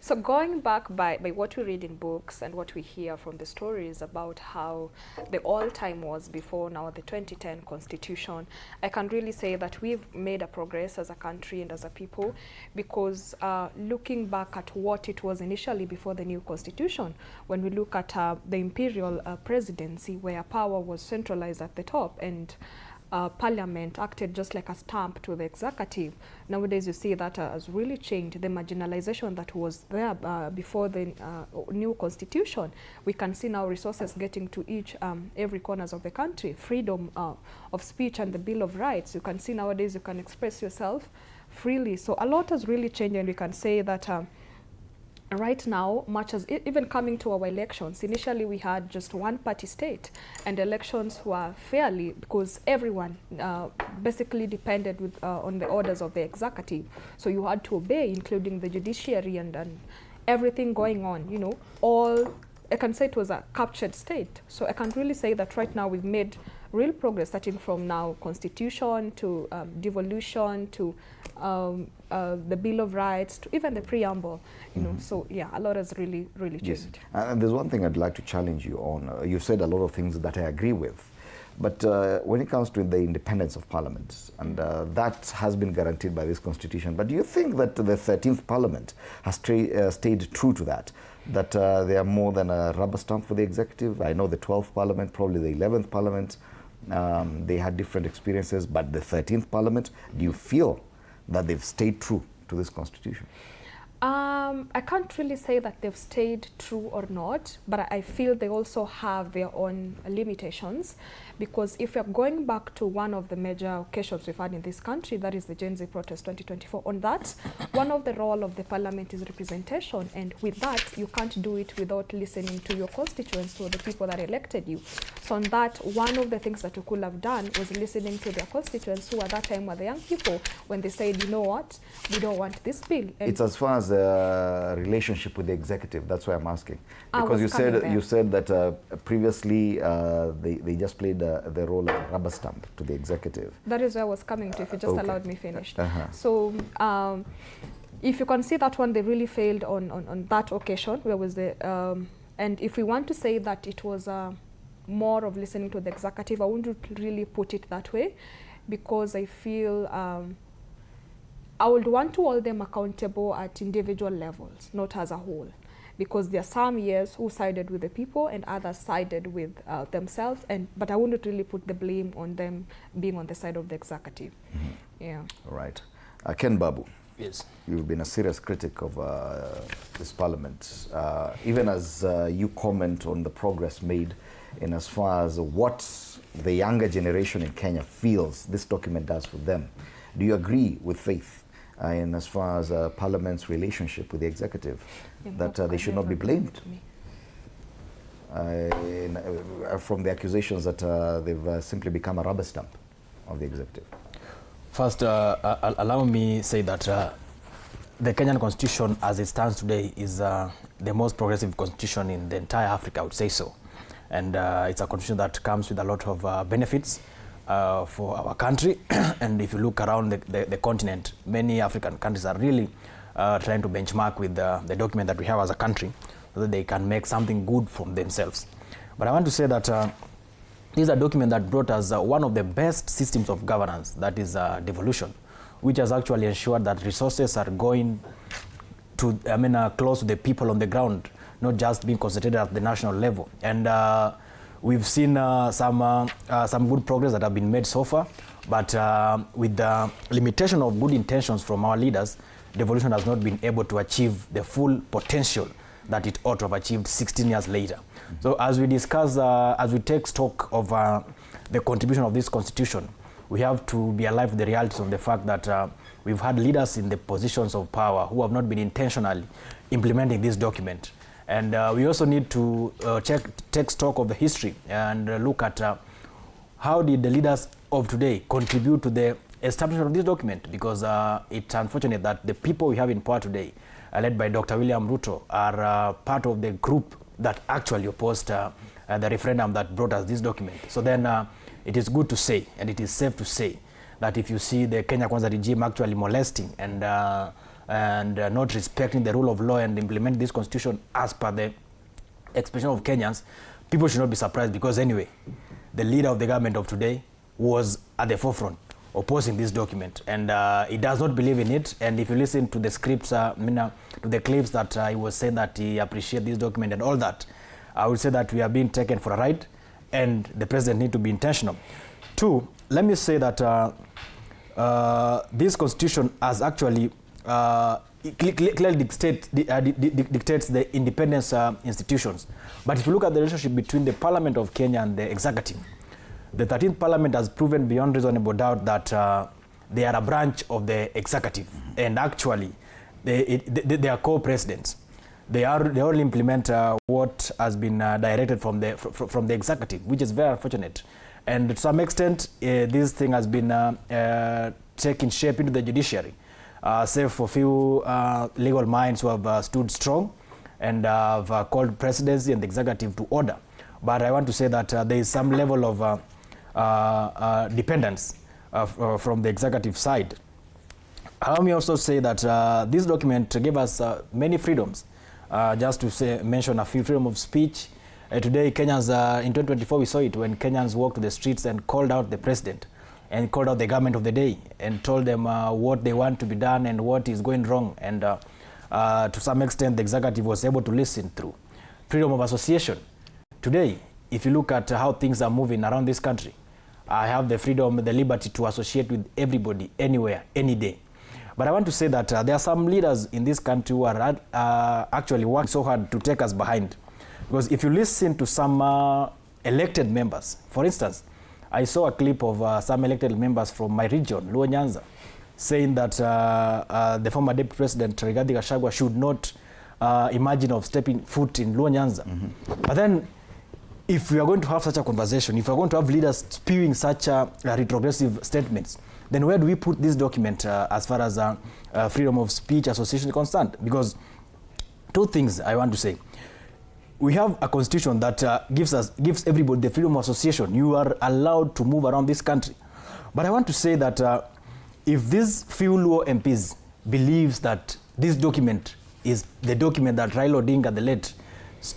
So going back by what we read in books and what we hear from the stories about how the old time was before now the 2010 Constitution, I can really say that we've made a progress as a country and as a people, because looking back at what it was initially before the new Constitution, when we look at the imperial presidency, where power was centralized at the top, and parliament acted just like a stamp to the executive. Nowadays you see that has really changed. The marginalization that was there before the new constitution, we can see now resources getting to every corners of the country, freedom of speech and the Bill of Rights. You can see nowadays you can express yourself freely. So a lot has really changed, and we can say that right now, much as even coming to our elections, initially we had just one party state, and elections were fairly because everyone basically depended on the orders of the executive. So you had to obey, including the judiciary and everything going on, you know, all, I can say it was a captured state. So I can really say that right now we've made real progress, starting from now constitution to devolution to the Bill of Rights to even the preamble, you know. So yeah, a lot has really changed. Yes. And there's one thing I'd like to challenge you on. You've said a lot of things that I agree with, but when it comes to the independence of parliament, and that has been guaranteed by this constitution, but do you think that the 13th parliament has stayed true to that? That they are more than a rubber stamp for the executive? I know the 12th parliament, probably the 11th parliament, they had different experiences, but the 13th parliament, do you feel that they've stayed true to this constitution? I can't really say that they've stayed true or not, but I feel they also have their own limitations, because if you're going back to one of the major occasions we've had in this country, that is the Gen Z protest 2024, on that, one of the role of the parliament is representation, and with that, you can't do it without listening to your constituents, to the people that elected you. So on that, one of the things that you could have done was listening to their constituents, who at that time were the young people, when they said, you know what, we don't want this bill. And it's as far as the relationship with the executive, that's why I'm asking. Because you said that previously they just played the role of rubber stamp to the executive. That is where I was coming to, if you just allowed me finish. So if you can see that one, they really failed on that occasion, where was the, and if we want to say that it was more of listening to the executive, I wouldn't really put it that way, because I feel I would want to hold them accountable at individual levels, not as a whole, because there are some years who sided with the people and others sided with themselves, but I wouldn't really put the blame on them being on the side of the executive. Yeah. All right. Ken Babu. Yes. You've been a serious critic of this parliament, even as you comment on the progress made in as far as what the younger generation in Kenya feels this document does for them. Do you agree with Faith in as far as Parliament's relationship with the executive, that they should not be blamed from the accusations that they've simply become a rubber stamp of the executive? First, allow me say that the Kenyan constitution as it stands today is the most progressive constitution in the entire Africa, I would say so. And it's a constitution that comes with a lot of benefits for our country. And if you look around the continent, many African countries are really trying to benchmark with the document that we have as a country, so that they can make something good from themselves. But I want to say that this is a document that brought us one of the best systems of governance, that is devolution, which has actually ensured that resources are going to, close to the people on the ground, not just being concentrated at the national level. And we've seen some good progress that have been made so far, but with the limitation of good intentions from our leaders, devolution has not been able to achieve the full potential that it ought to have achieved 16 years later. So as we discuss, as we take stock of the contribution of this constitution, we have to be alive to the realities of the fact that we've had leaders in the positions of power who have not been intentionally implementing this document. And we also need to take stock of the history and look at how did the leaders of today contribute to the establishment of this document, because it's unfortunate that the people we have in power today, led by Dr. William Ruto, are part of the group that actually opposed the referendum that brought us this document. So then it is good to say, and it is safe to say, that if you see the Kenya Kwanza regime actually molesting and not respecting the rule of law and implement this constitution as per the expression of Kenyans, people should not be surprised, because anyway, the leader of the government of today was at the forefront opposing this document, and he does not believe in it. And if you listen to the scripts, to the clips that he was saying that he appreciates this document and all that, I would say that we are being taken for a ride, and the president needs to be intentional. Two, let me say that this constitution has actually clearly dictates the independence institutions. But if you look at the relationship between the Parliament of Kenya and the executive, the 13th Parliament has proven beyond reasonable doubt that they are a branch of the executive, and actually they are co-presidents. They only implement what has been directed from the executive, which is very unfortunate. And to some extent, this thing has been taking shape into the judiciary, save for few legal minds who have stood strong and have called presidency and the executive to order. But I want to say that there is some level of dependence from the executive side. Allow me also say that this document gave us many freedoms. Just to mention a few: freedom of speech. Today, Kenyans, in 2024, we saw it when Kenyans walked to the streets and called out the president and called out the government of the day and told them what they want to be done and what is going wrong. And to some extent, the executive was able to listen through. Freedom of association. Today, if you look at how things are moving around this country, I have the freedom, the liberty to associate with everybody, anywhere, any day. But I want to say that there are some leaders in this country who are actually working so hard to take us behind. Because if you listen to some elected members, for instance, I saw a clip of some elected members from my region, Luo Nyanza, saying that the former Deputy President Rigathi Gachagua should not imagine of stepping foot in Luo Nyanza. But then, if we are going to have such a conversation, if we are going to have leaders spewing such retrogressive statements, then where do we put this document as far as freedom of speech association is concerned? Because two things I want to say. We have a constitution that gives everybody the freedom of association. You are allowed to move around this country. But I want to say that if these few Luo MPs believes that this document is the document that Raila Odinga, the late,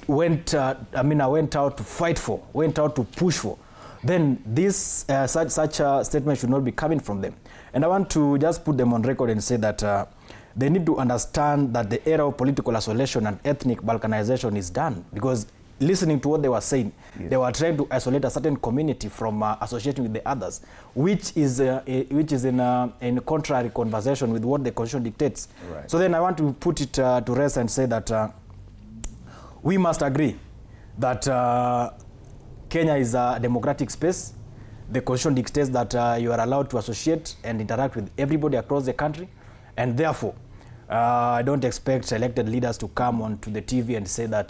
went out to fight for, went out to push for, then this such a statement should not be coming from them. And I want to just put them on record and say that they need to understand that the era of political isolation and ethnic balkanization is done. Because listening to what they were saying, yes, they were trying to isolate a certain community from associating with the others, which is in contrary conversation with what the constitution dictates. Right. So then I want to put it to rest and say that we must agree that Kenya is a democratic space. The constitution dictates that you are allowed to associate and interact with everybody across the country. And therefore, I don't expect elected leaders to come onto the TV and say that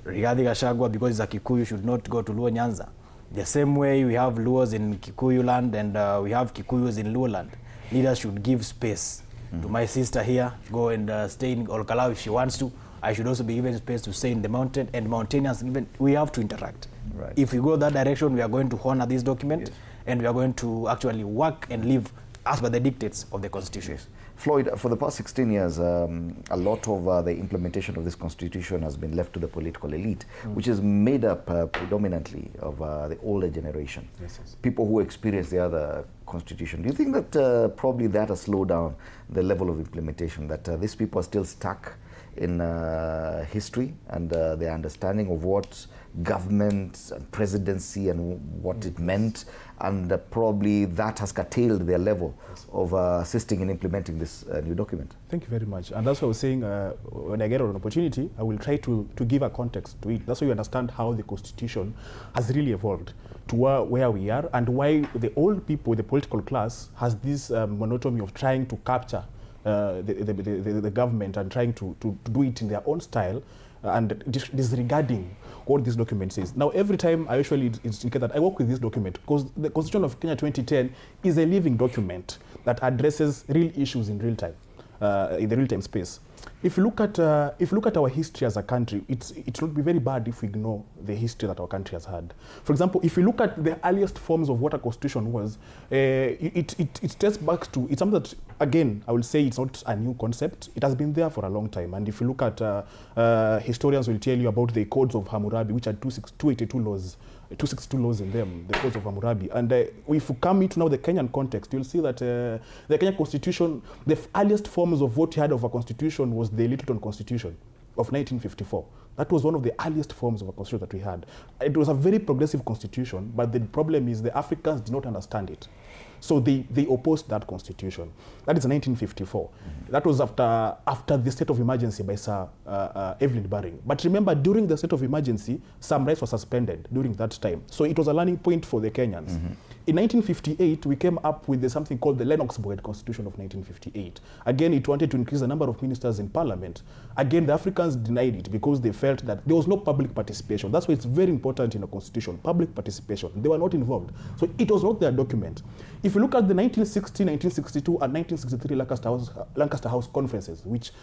Rigathi Gachagua, because he's a Kikuyu, should not go to Luo Nyanza. The same way we have Luos in Kikuyu land and we have Kikuyus in Luo land. Leaders should give space to my sister here, go and stay in Olkalau if she wants to. I should also be given space to stay in the mountain, and Mountaineers, even we have to interact. Right. If we go that direction, we are going to honor this document, yes, and we are going to actually work and live as per the dictates of the Constitution. Yes. Floyd, for the past 16 years, a lot of the implementation of this constitution has been left to the political elite, which is made up predominantly of the older generation, yes, yes, people who experience the other constitution. Do you think that probably that has slowed down the level of implementation, that these people are still stuck in history and their understanding of what government and presidency and what it meant, and probably that has curtailed their level of assisting in implementing this new document? Thank you very much. And that's what I was saying, when I get an opportunity, I will try to give a context to it. That's why you understand how the constitution has really evolved to where we are, and why the old people, the political class, has this monotony of trying to capture the government and trying to do it in their own style, and disregarding what this document says. Now, every time I usually indicate that I work with this document, because the Constitution of Kenya 2010 is a living document that addresses real issues in real time, in the real-time space. If you look at our history as a country, it would be very bad if we ignore the history that our country has had. For example, if you look at the earliest forms of what a constitution was, it dates back to, it's something that, again, I will say it's not a new concept. It has been there for a long time. And if you look at, historians will tell you about the codes of Hammurabi, which had 282 laws. 262 laws in them, the codes of Hammurabi. And if you come into now the Kenyan context, you'll see that the Kenyan constitution, the earliest forms of what you had of a constitution was the Littleton Constitution of 1954. That was one of the earliest forms of a constitution that we had. It was a very progressive constitution, but the problem is the Africans did not understand it. So they opposed that constitution. That is 1954. That was after the state of emergency by Sir Evelyn Baring. But remember, during the state of emergency, some rights were suspended during that time. So it was a learning point for the Kenyans. In 1958, we came up with something called the Lennox-Boyd Constitution of 1958. Again, it wanted to increase the number of ministers in parliament. Again, the Africans denied it because they felt that there was no public participation. That's why it's very important in a constitution, public participation. They were not involved. So it was not their document. If you look at the 1960, 1962, and 1963 Lancaster House conferences, which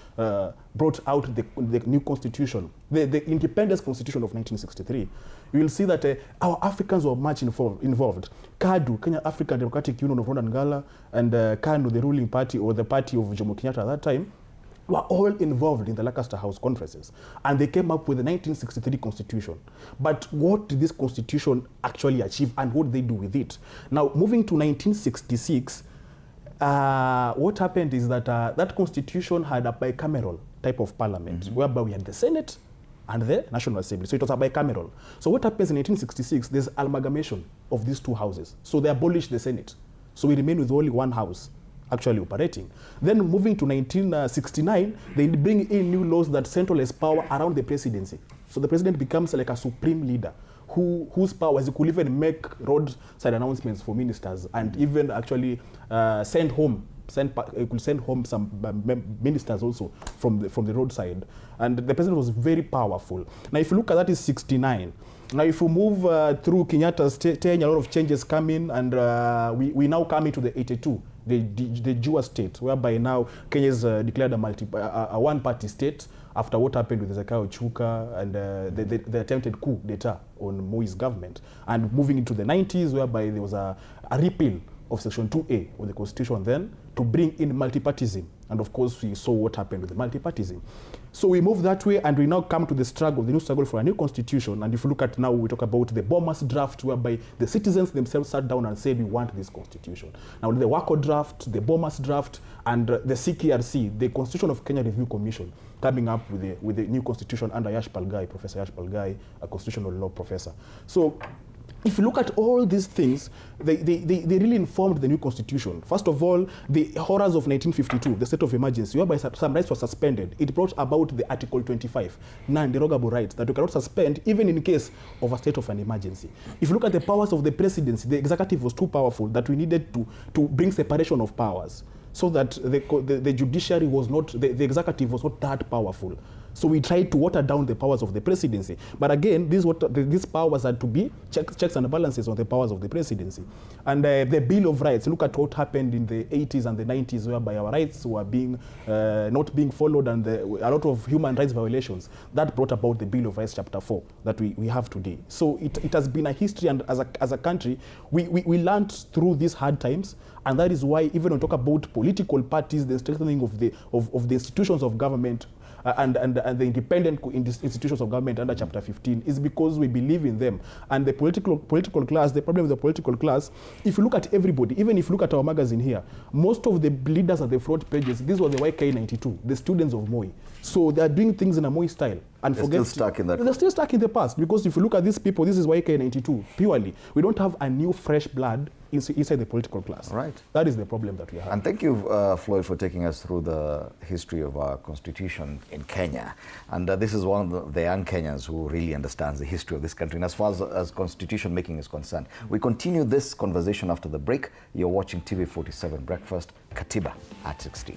brought out the new constitution, the independence constitution of 1963, you will see that our Africans were much involved. KADU, Kenya African Democratic Union of Rwanda and Ngala, and KANU, the ruling party, or the party of Jomo Kenyatta at that time, were all involved in the Lancaster House conferences. And they came up with the 1963 constitution. But what did this constitution actually achieve, and what did they do with it? Now, moving to 1966, what happened is that that constitution had a bicameral type of parliament, whereby we had the Senate and the National Assembly. So it was a bicameral. So what happens in 1866, there's amalgamation of these two houses. So they abolished the Senate. So we remain with only one house actually operating. Then moving to 1969, they bring in new laws that centralize power around the presidency. So the president becomes like a supreme leader whose powers, he could even make roadside announcements for ministers and even actually could send home some ministers also from the roadside. And the president was very powerful. Now, if you look at that, is 69. Now, if you move through Kenyatta's tenure, a lot of changes come in, and we now come into the 82, the Jua state, whereby now Kenya is declared a one-party state after what happened with Zakayo Chuka and the attempted coup d'etat on Moi's government. And moving into the 90s, whereby there was a repeal of Section 2A of the Constitution then to bring in multipartism. And of course, we saw what happened with the multipartism. So we move that way, and we now come to the new struggle for a new constitution. And if you look at now, we talk about the Bomas draft, whereby the citizens themselves sat down and said, we want this constitution. Now, the Wako draft, the Bomas draft, and the CKRC, the Constitution of Kenya Review Commission, coming up with the new constitution under Yash Palgai, Professor Yash Palgai, a constitutional law professor. So if you look at all these things, they really informed the new constitution. First of all, the horrors of 1952, the state of emergency, whereby some rights were suspended. It brought about the Article 25, non-derogable rights that you cannot suspend even in case of a state of an emergency. If you look at the powers of the presidency, the executive was too powerful that we needed to bring separation of powers so that the judiciary was not, the executive was not that powerful. So we tried to water down the powers of the presidency. But again, these powers had to be checks and balances on the powers of the presidency. And the Bill of Rights, look at what happened in the 80s and the 90s, whereby our rights were not being followed, and a lot of human rights violations. That brought about the Bill of Rights, Chapter 4, that we have today. So it has been a history, and as a country, we learned through these hard times. And that is why, even when we talk about political parties, the strengthening of the institutions of government, and the independent institutions of government under Chapter 15 is because we believe in them. And the political class, the problem with the political class, if you look at everybody, even if you look at our magazine here, most of the leaders at the front pages, these were the YK92, the students of Moi. So they are doing things in a Moi style. And they're still stuck in that. They're still stuck in the past, because if you look at these people, this is YK92 purely. We don't have a new fresh blood inside the political class. Right. That is the problem that we have. And thank you, Floyd, for taking us through the history of our constitution in Kenya. And this is one of the young Kenyans who really understands the history of this country. And as far as constitution making is concerned, we continue this conversation after the break. You're watching TV47 Breakfast, Katiba at 16.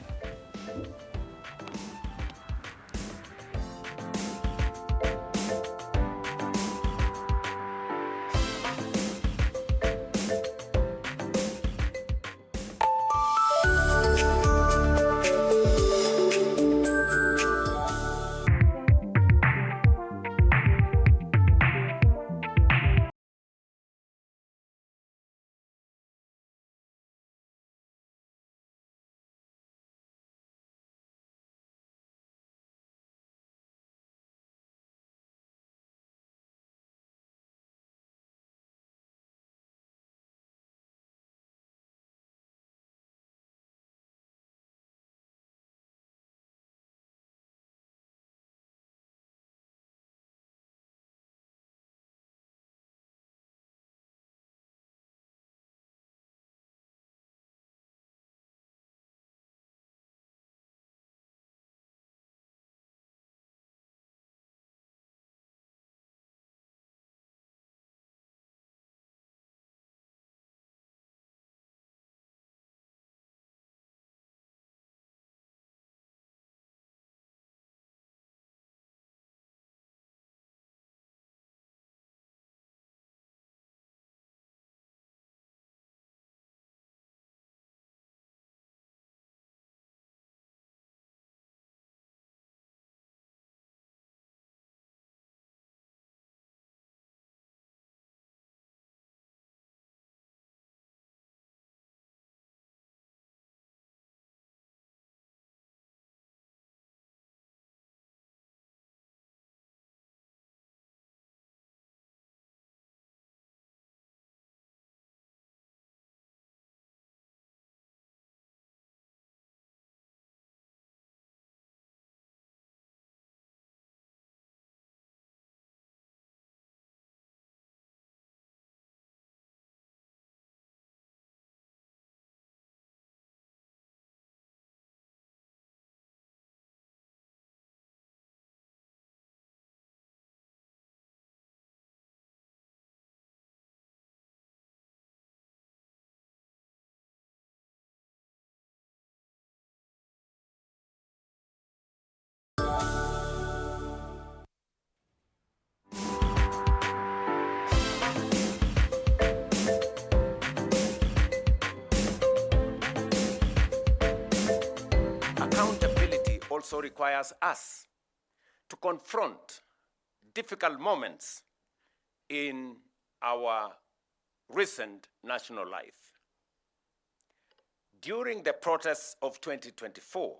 also requires us to confront difficult moments in our recent national life. During the protests of 2024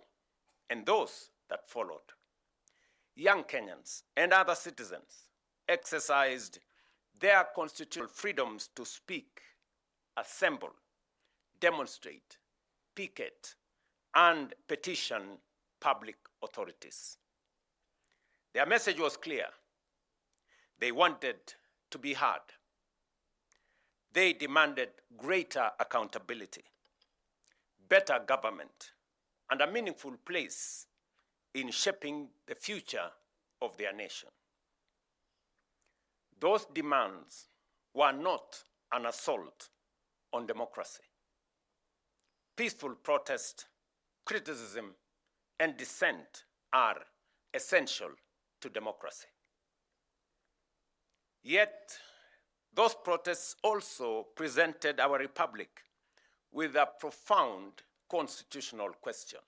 and those that followed, young Kenyans and other citizens exercised their constitutional freedoms to speak, assemble, demonstrate, picket, and petition public authorities. Their message was clear. They wanted to be heard. They demanded greater accountability, better government, and a meaningful place in shaping the future of their nation. Those demands were not an assault on democracy. Peaceful protest, criticism, and dissent are essential to democracy. Yet, those protests also presented our republic with a profound constitutional question.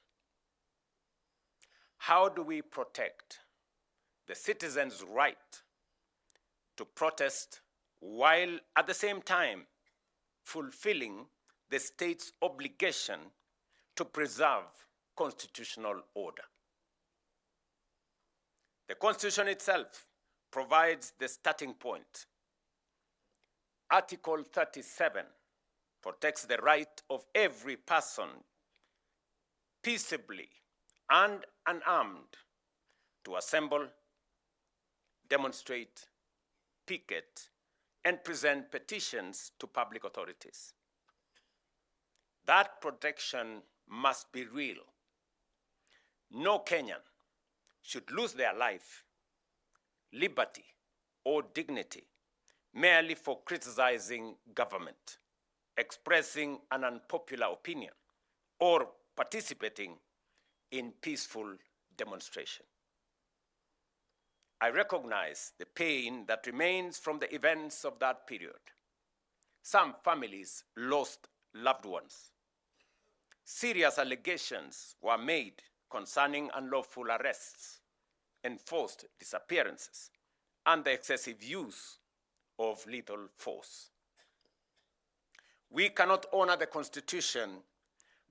How do we protect the citizens' right to protest while at the same time fulfilling the state's obligation to preserve constitutional order? The Constitution itself provides the starting point. Article 37 protects the right of every person peaceably and unarmed to assemble, demonstrate, picket, and present petitions to public authorities. That protection must be real. No Kenyan should lose their life, liberty, or dignity merely for criticizing government, expressing an unpopular opinion, or participating in peaceful demonstration. I recognize the pain that remains from the events of that period. Some families lost loved ones. Serious allegations were made concerning unlawful arrests, enforced disappearances, and the excessive use of lethal force. We cannot honor the Constitution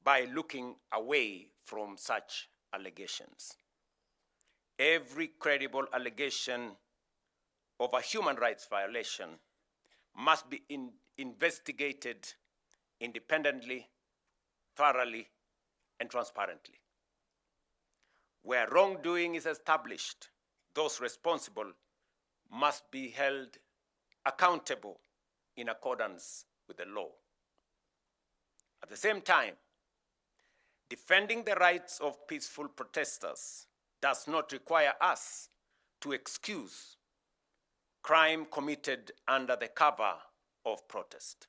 by looking away from such allegations. Every credible allegation of a human rights violation must be investigated independently, thoroughly, and transparently. Where wrongdoing is established, those responsible must be held accountable in accordance with the law. At the same time, defending the rights of peaceful protesters does not require us to excuse crime committed under the cover of protest.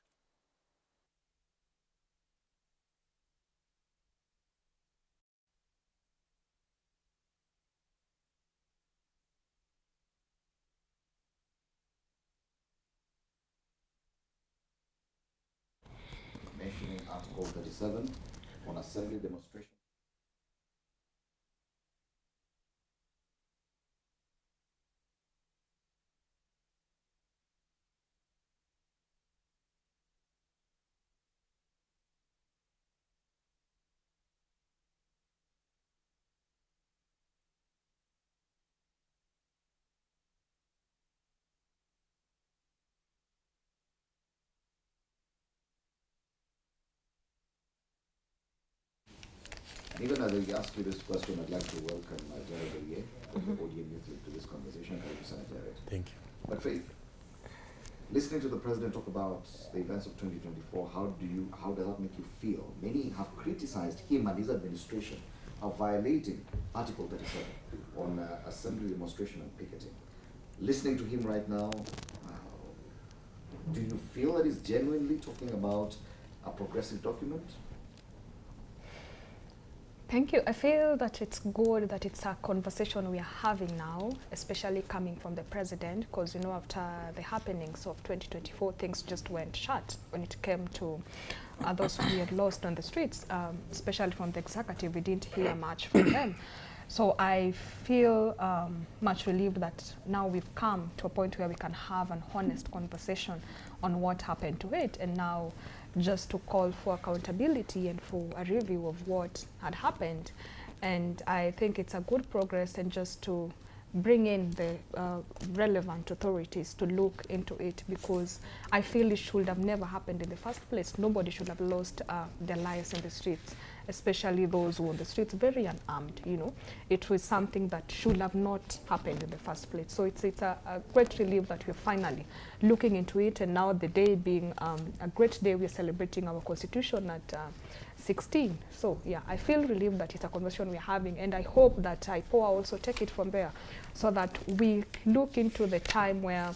Mentioning Article 37 on assembly demonstration. And even as I ask you this question, I'd like to welcome Jared Oye from the ODM Youth League to this conversation. Thank you, Senator Jared. Thank you. But Faith, listening to the President talk about the events of 2024, how does that make you feel? Many have criticized him and his administration of violating Article 37 on assembly demonstration and picketing. Listening to him right now, do you feel that he's genuinely talking about a progressive document? Thank you. I feel that it's good that it's a conversation we are having now, especially coming from the president, because, you know, after the happenings of 2024, things just went shut when it came to those we had lost on the streets, especially from the executive. We didn't hear much from them. So I feel much relieved that now we've come to a point where we can have an honest conversation on what happened to it, and now just to call for accountability and for a review of what had happened. And I think it's a good progress, and just to bring in the relevant authorities to look into it, because I feel it should have never happened in the first place. Nobody should have lost their lives in the streets, especially those who are on the streets very unarmed, you know. It was something that should have not happened in the first place. So it's a great relief that we're finally looking into it, and now the day being a great day, we're celebrating our constitution at 16. So yeah, I feel relieved that it's a conversation we're having, and I hope that IPOA also take it from there, so that we look into the time where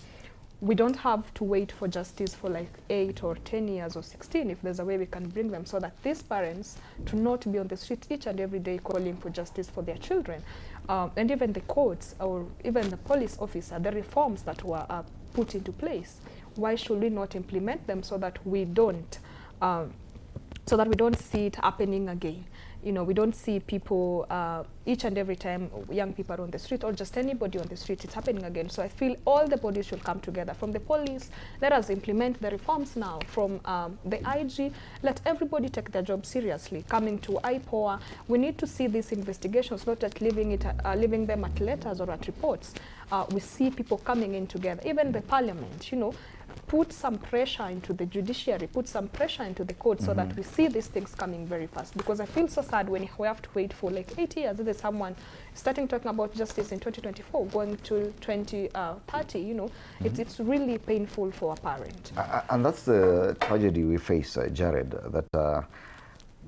we don't have to wait for justice for like 8 or 10 years or 16, if there's a way we can bring them, so that these parents to not be on the street each and every day calling for justice for their children. And even the courts, or even the police officer, the reforms that were put into place, why should we not implement them so that we don't see it happening again? You know, we don't see people each and every time young people are on the street, or just anybody on the street, it's happening again. So I feel all the bodies should come together. From the police, let us implement the reforms now. From the IG, let everybody take their job seriously. Coming to IPOA, we need to see these investigations, not just leaving them at letters or at reports. We see people coming in together. Even the parliament, you know, put some pressure into the judiciary, put some pressure into the court, so that we see these things coming very fast. Because I feel so sad when we have to wait for like 8 years. There's someone starting talking about justice in 2024, going to 2030, you know. It's really painful for a parent. And that's the tragedy we face, Jared, that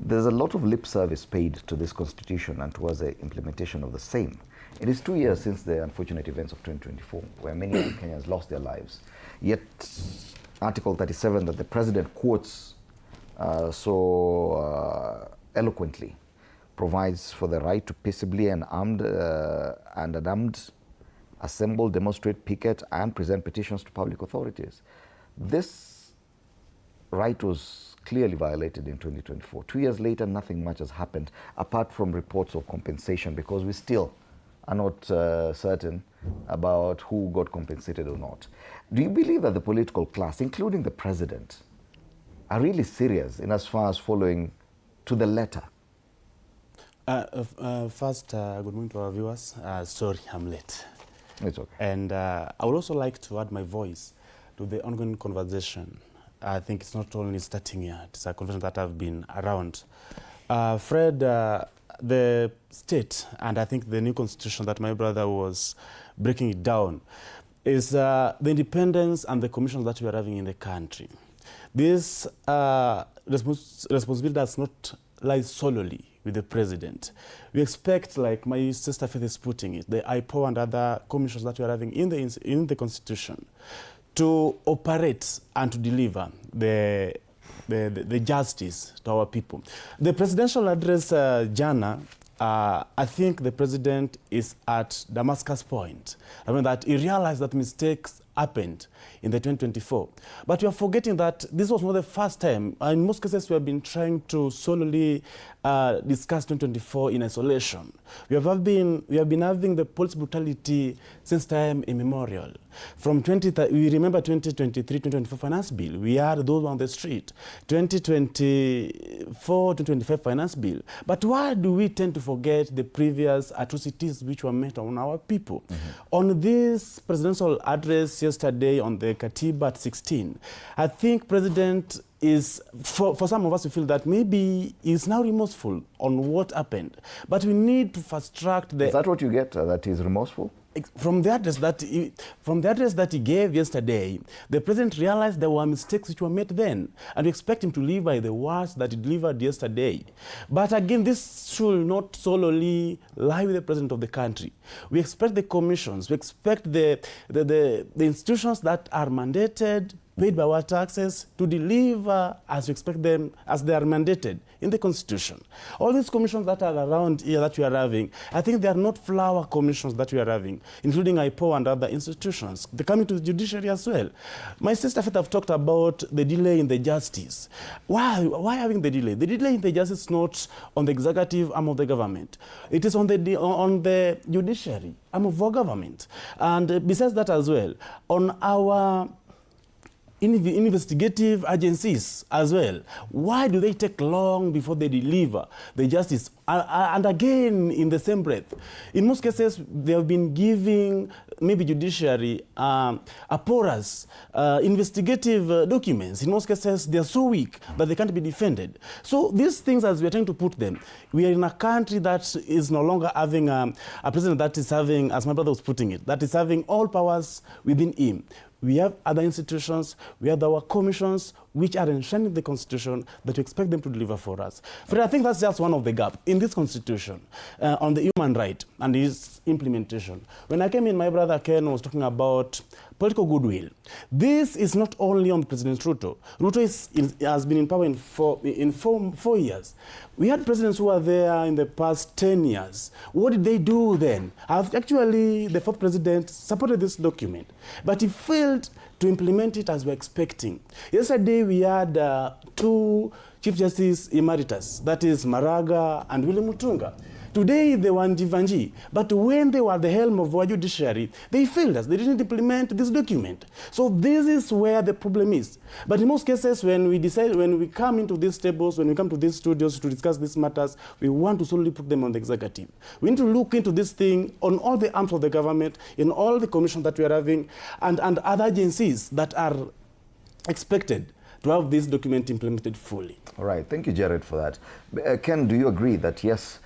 there's a lot of lip service paid to this constitution and towards the implementation of the same. It is 2 years since the unfortunate events of 2024, where many Kenyans lost their lives. Yet, Article 37 that the president quotes so eloquently provides for the right to peaceably and unarmed assemble, demonstrate, picket, and present petitions to public authorities. This right was clearly violated in 2024. 2 years later, nothing much has happened, apart from reports of compensation, because we still are not certain about who got compensated or not. Do you believe that the political class, including the president, are really serious in as far as following to the letter? First, good morning to our viewers. Sorry, I'm late. It's okay. And I would also like to add my voice to the ongoing conversation. I think it's not only starting here, it's a conversation that have been around. Fred, the state, and I think the new constitution that my brother was breaking it down, is the independence and the commissions that we are having in the country. This responsibility does not lie solely with the president. We expect, like my sister Faith is putting it, the IPO and other commissions that we are having in the constitution to operate and to deliver the justice to our people. The presidential address, Jana, I think the president is at Damascus point. I mean that he realized that mistakes happened in the 2024. But we are forgetting that this was not the first time. In most cases, we have been trying to solely discuss 2024 in isolation. We have been having the police brutality since time immemorial. From we remember 2023, 2024 finance bill. We had those on the street. 2024, 2025 finance bill. But why do we tend to forget the previous atrocities which were met on our people? On this presidential address yesterday on the Katiba at 16, I think President is, for some of us, we feel that maybe he's now remorseful on what happened. But we need to fast track the... Is that what you get, that he's remorseful? From the address that he gave yesterday, the president realized there were mistakes which were made then, and we expect him to live by the words that he delivered yesterday. But again, this should not solely lie with the president of the country. We expect the commissions, we expect the institutions that are mandated paid by our taxes, to deliver as we expect them, as they are mandated in the Constitution. All these commissions that are around here that we are having, I think they are not flower commissions that we are having, including IPO and other institutions. They're coming to the judiciary as well. My sister Faith have talked about the delay in the justice. Why having the delay? The delay in the justice is not on the executive arm of the government. It is on the judiciary arm of our government. And besides that as well, on our investigative agencies as well. Why do they take long before they deliver the justice? And again, in the same breath, in most cases, they have been giving maybe judiciary a porous investigative documents. In most cases, they are so weak that they can't be defended. So these things, as we are trying to put them, we are in a country that is no longer having a president that is having, as my brother was putting it, that is having all powers within him. We have other institutions, we have our commissions, which are enshrining the Constitution that we expect them to deliver for us. But I think that's just one of the gaps in this Constitution on the human right and its implementation. When I came in, my brother Ken was talking about political goodwill. This is not only on President Ruto. Ruto has been in power in four years. We had presidents who were there in the past 10 years. What did they do then? Actually, the fourth president supported this document, but he failed to implement it as we're expecting. Yesterday, we had two Chief Justice Emeritus, that is Maraga and William Mutunga. Today, they were in Jivanji, but when they were at the helm of our judiciary, they failed us. They didn't implement this document. So this is where the problem is. But in most cases, when we come into these tables, when we come to these studios to discuss these matters, we want to solely put them on the executive. We need to look into this thing on all the arms of the government, in all the commissions that we are having, and other agencies that are expected to have this document implemented fully. All right, thank you, Jared, for that. Ken, do you agree that yes,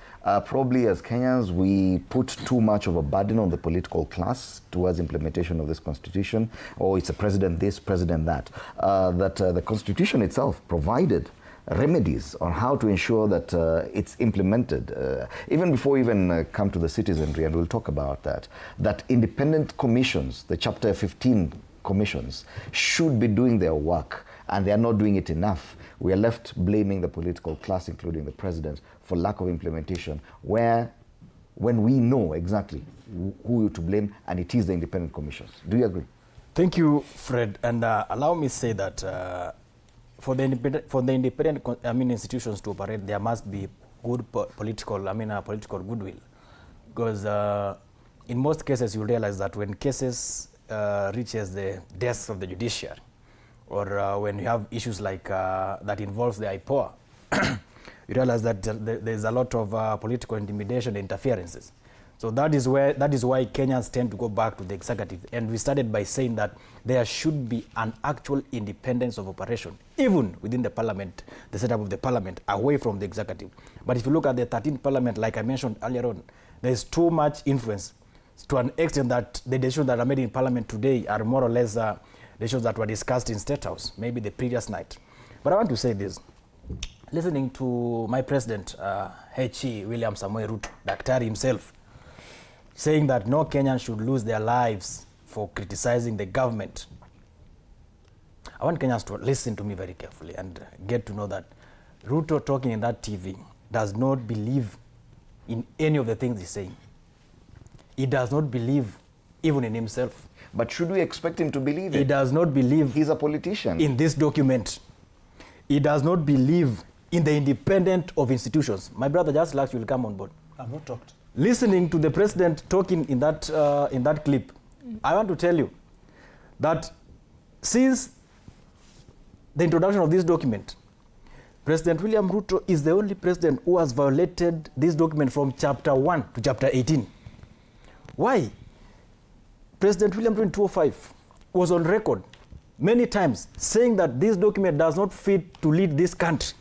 probably as Kenyans, we put too much of a burden on the political class towards implementation of this constitution, or it's a president this, president that, the constitution itself provided remedies on how to ensure that it's implemented, even before we even come to the citizenry, and we'll talk about that independent commissions, the Chapter 15 commissions, should be doing their work, and they are not doing it enough. We are left blaming the political class, including the president, for lack of implementation, when we know exactly who to blame, and it is the independent commissions. Do you agree? Thank you, Fred. And allow me to say that for the independent institutions to operate, there must be good political goodwill. Because in most cases, you realize that when cases reaches the desk of the judiciary, or when you have issues like that involves the IPOA, you realize that there's a lot of political intimidation and interferences. So that is why Kenyans tend to go back to the executive. And we started by saying that there should be an actual independence of operation, even within the parliament, the setup of the parliament, away from the executive. But if you look at the 13th parliament, like I mentioned earlier on, there's too much influence to an extent that the decisions that are made in parliament today are more or less the issues that were discussed in State House, maybe the previous night. But I want to say this. Listening to my president, H.E. William Samoei Ruto, Daktari himself, saying that no Kenyans should lose their lives for criticizing the government. I want Kenyans to listen to me very carefully and get to know that Ruto talking in that TV does not believe in any of the things he's saying. He does not believe even in himself. But should we expect him to believe it? He does not believe. He's a politician. In this document. He does not believe in the independence of institutions. My brother just like you will come on board. I've not talked. Listening to the president talking in that clip, I want to tell you that since the introduction of this document, President William Ruto is the only president who has violated this document from chapter 1 to chapter 18. Why? President William Ruto in 2005 was on record many times saying that this document does not fit to lead this country.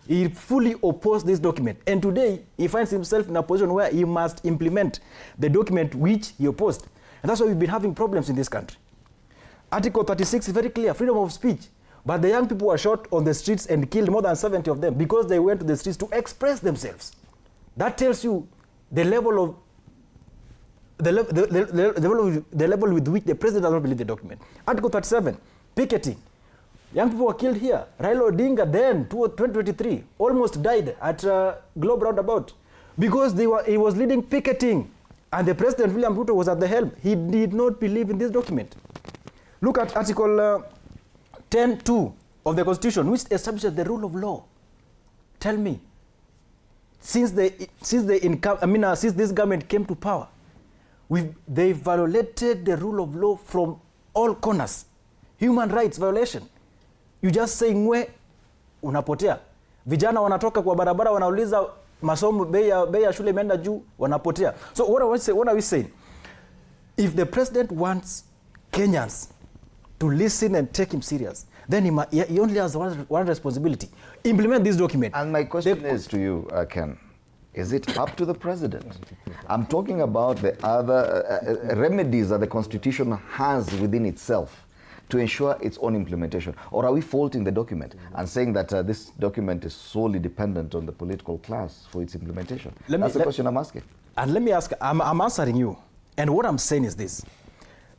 He fully opposed this document. And today, he finds himself in a position where he must implement the document which he opposed. And that's why we've been having problems in this country. Article 36 is very clear, freedom of speech. But the young people were shot on the streets and killed, more than 70 of them, because they went to the streets to express themselves. That tells you the level of the level with which the president does not believe the document. Article 37, picketing. Young people were killed here. Raila Odinga then, 2023, almost died at Globe Roundabout because he was leading picketing. And the President, William Ruto, was at the helm. He did not believe in this document. Look at Article 10.2 of the Constitution, which establishes the rule of law. Tell me, since this government came to power, they violated the rule of law from all corners. Human rights violation. You just say ngwe, unapotea. Vijana wanatoka kwa barabara wanauliza masomo bei ya shule imeenda juu, wanapotea. So what are we saying? If the president wants Kenyans to listen and take him serious, then he only has one responsibility: implement this document. And my question is to you, Ken, is it up to the president? I'm talking about the other remedies that the Constitution has within itself to ensure its own implementation. Or are we faulting the document and saying that this document is solely dependent on the political class for its implementation? That's the question I'm asking. And let me ask, I'm answering you. And what I'm saying is this.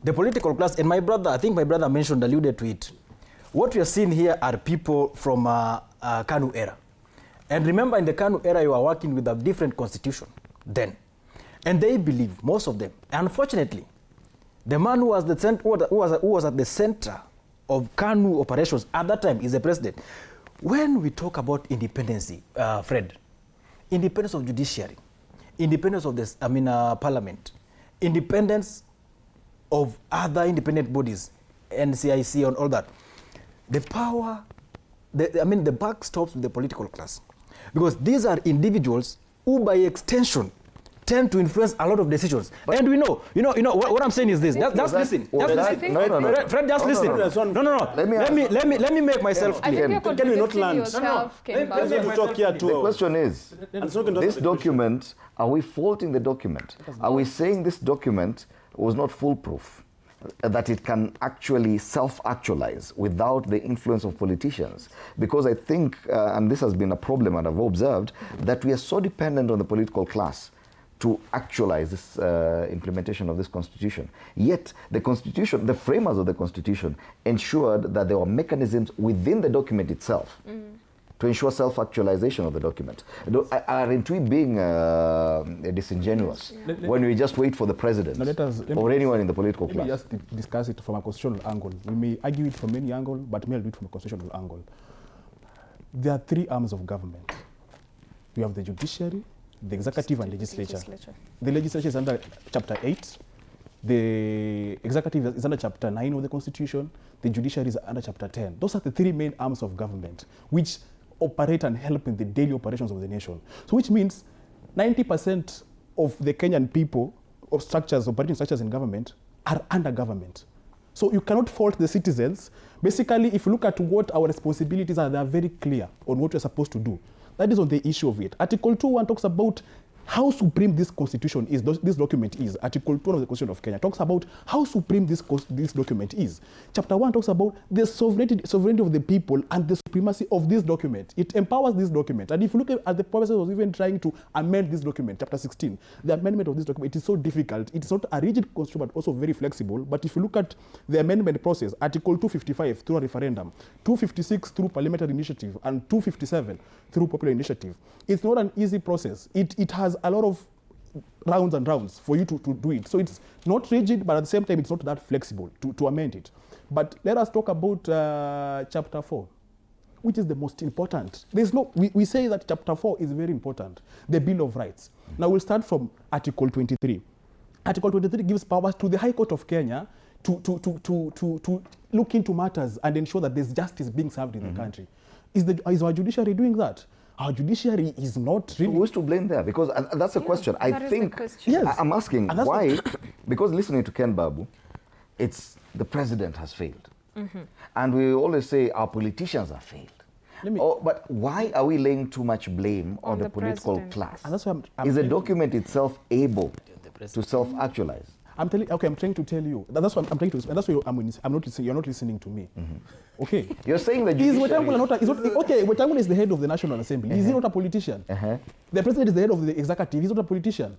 The political class, and my brother, I think my brother alluded to it. What we are seeing here are people from Kanu era. And remember, in the Kanu era, you are working with a different constitution then. And they believe, most of them, unfortunately, the man who was at the center of Kanu operations at that time is the president. When we talk about independence, Fred, independence of judiciary, independence of this, parliament, independence of other independent bodies, NCIC and all that, the power, the buck stops with the political class. Because these are individuals who by extension tend to influence a lot of decisions. But and we know, what I'm saying is this. Just listen. No. Fred, just listen. No. Let me make myself clear. Can we not land? The question is, this document, are we faulting the document? Are we saying this document was not foolproof? That it can actually self-actualize without the influence of politicians? Because I think, and this has been a problem and I've observed, that we are so dependent on the political class to actualize this implementation of this constitution. Yet the constitution, the framers of the constitution ensured that there were mechanisms within the document itself to ensure self-actualization of the document. Aren't we being disingenuous when we just wait for the president or anyone in the political class? Let me just discuss it from a constitutional angle. We may argue it from any angle, but we'll do it from a constitutional angle. There are three arms of government. We have the judiciary, the executive and legislature. The legislature is under Chapter 8. The executive is under Chapter 9 of the Constitution. The judiciary is under Chapter 10. Those are the three main arms of government which operate and help in the daily operations of the nation. So which means 90% of the Kenyan people of structures, operating structures in government are under government. So you cannot fault the citizens. Basically, if you look at what our responsibilities are, they are very clear on what we're supposed to do. That is on the issue of it. Article 2.1 talks about how supreme this constitution is, this document is. Article 2 of the Constitution of Kenya talks about how supreme this document is. Chapter 1 talks about the sovereignty of the people and the supremacy of this document. It empowers this document. And if you look at the purposes of even trying to amend this document, Chapter 16, the amendment of this document, it is so difficult. It's not a rigid constitution, but also very flexible. But if you look at the amendment process, Article 255 through a referendum, 256 through parliamentary initiative, and 257 through popular initiative, it's not an easy process. It has a lot of rounds and rounds for you to do it. So it's not rigid, but at the same time, it's not that flexible to amend it. But let us talk about Chapter 4, which is the most important. We say that Chapter 4 is very important, the Bill of Rights. Now we'll start from Article 23. Article 23 gives powers to the High Court of Kenya to look into matters and ensure that there's justice being served in the country. Is our judiciary doing that? Our judiciary is not really... So who's to blame there? Because that's a question. I think, yes. I'm asking why, because listening to Ken Babu, it's the president has failed. And we always say our politicians have failed. But why are we laying too much blame on the political class? And that's why is the document itself able to self-actualize? I'm trying to tell you. That's what I'm trying to. That's why I'm not listening. You're not listening to me. Okay. You're saying that Wetangula is the head of the National Assembly. Is he not a politician? The president is the head of the executive. He's not a politician.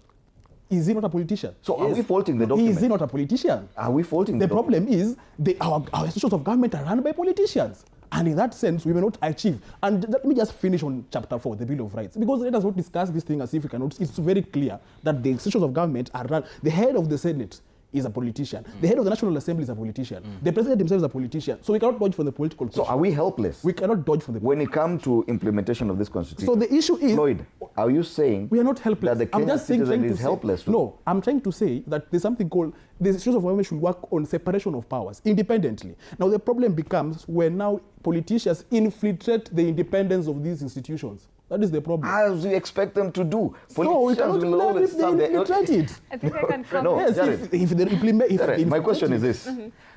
Is he not a politician? So are we faulting the document? Is he not a politician? Are we faulting the problem is our institutions of government are run by politicians. And in that sense, we may not achieve. And let me just finish on chapter 4, the Bill of Rights. Because let us not discuss this thing as if we cannot. It's very clear that the institutions of government are run. The head of the Senate is a politician. The head of the National Assembly is a politician. The president himself is a politician. So we cannot dodge from the political question. So are we helpless? We cannot dodge from the when it comes to implementation of this constitution. So the issue is, Floyd, are you saying we are not helpless? That the Kenyan citizen is helpless? No, I'm trying to say that there's something called the institutions of government should work on separation of powers independently. Now the problem becomes when now politicians infiltrate the independence of these institutions. That is the problem. As we expect them to do. So we cannot will always infiltrate it. I think I can come. No, yes, if they implement. My question is this.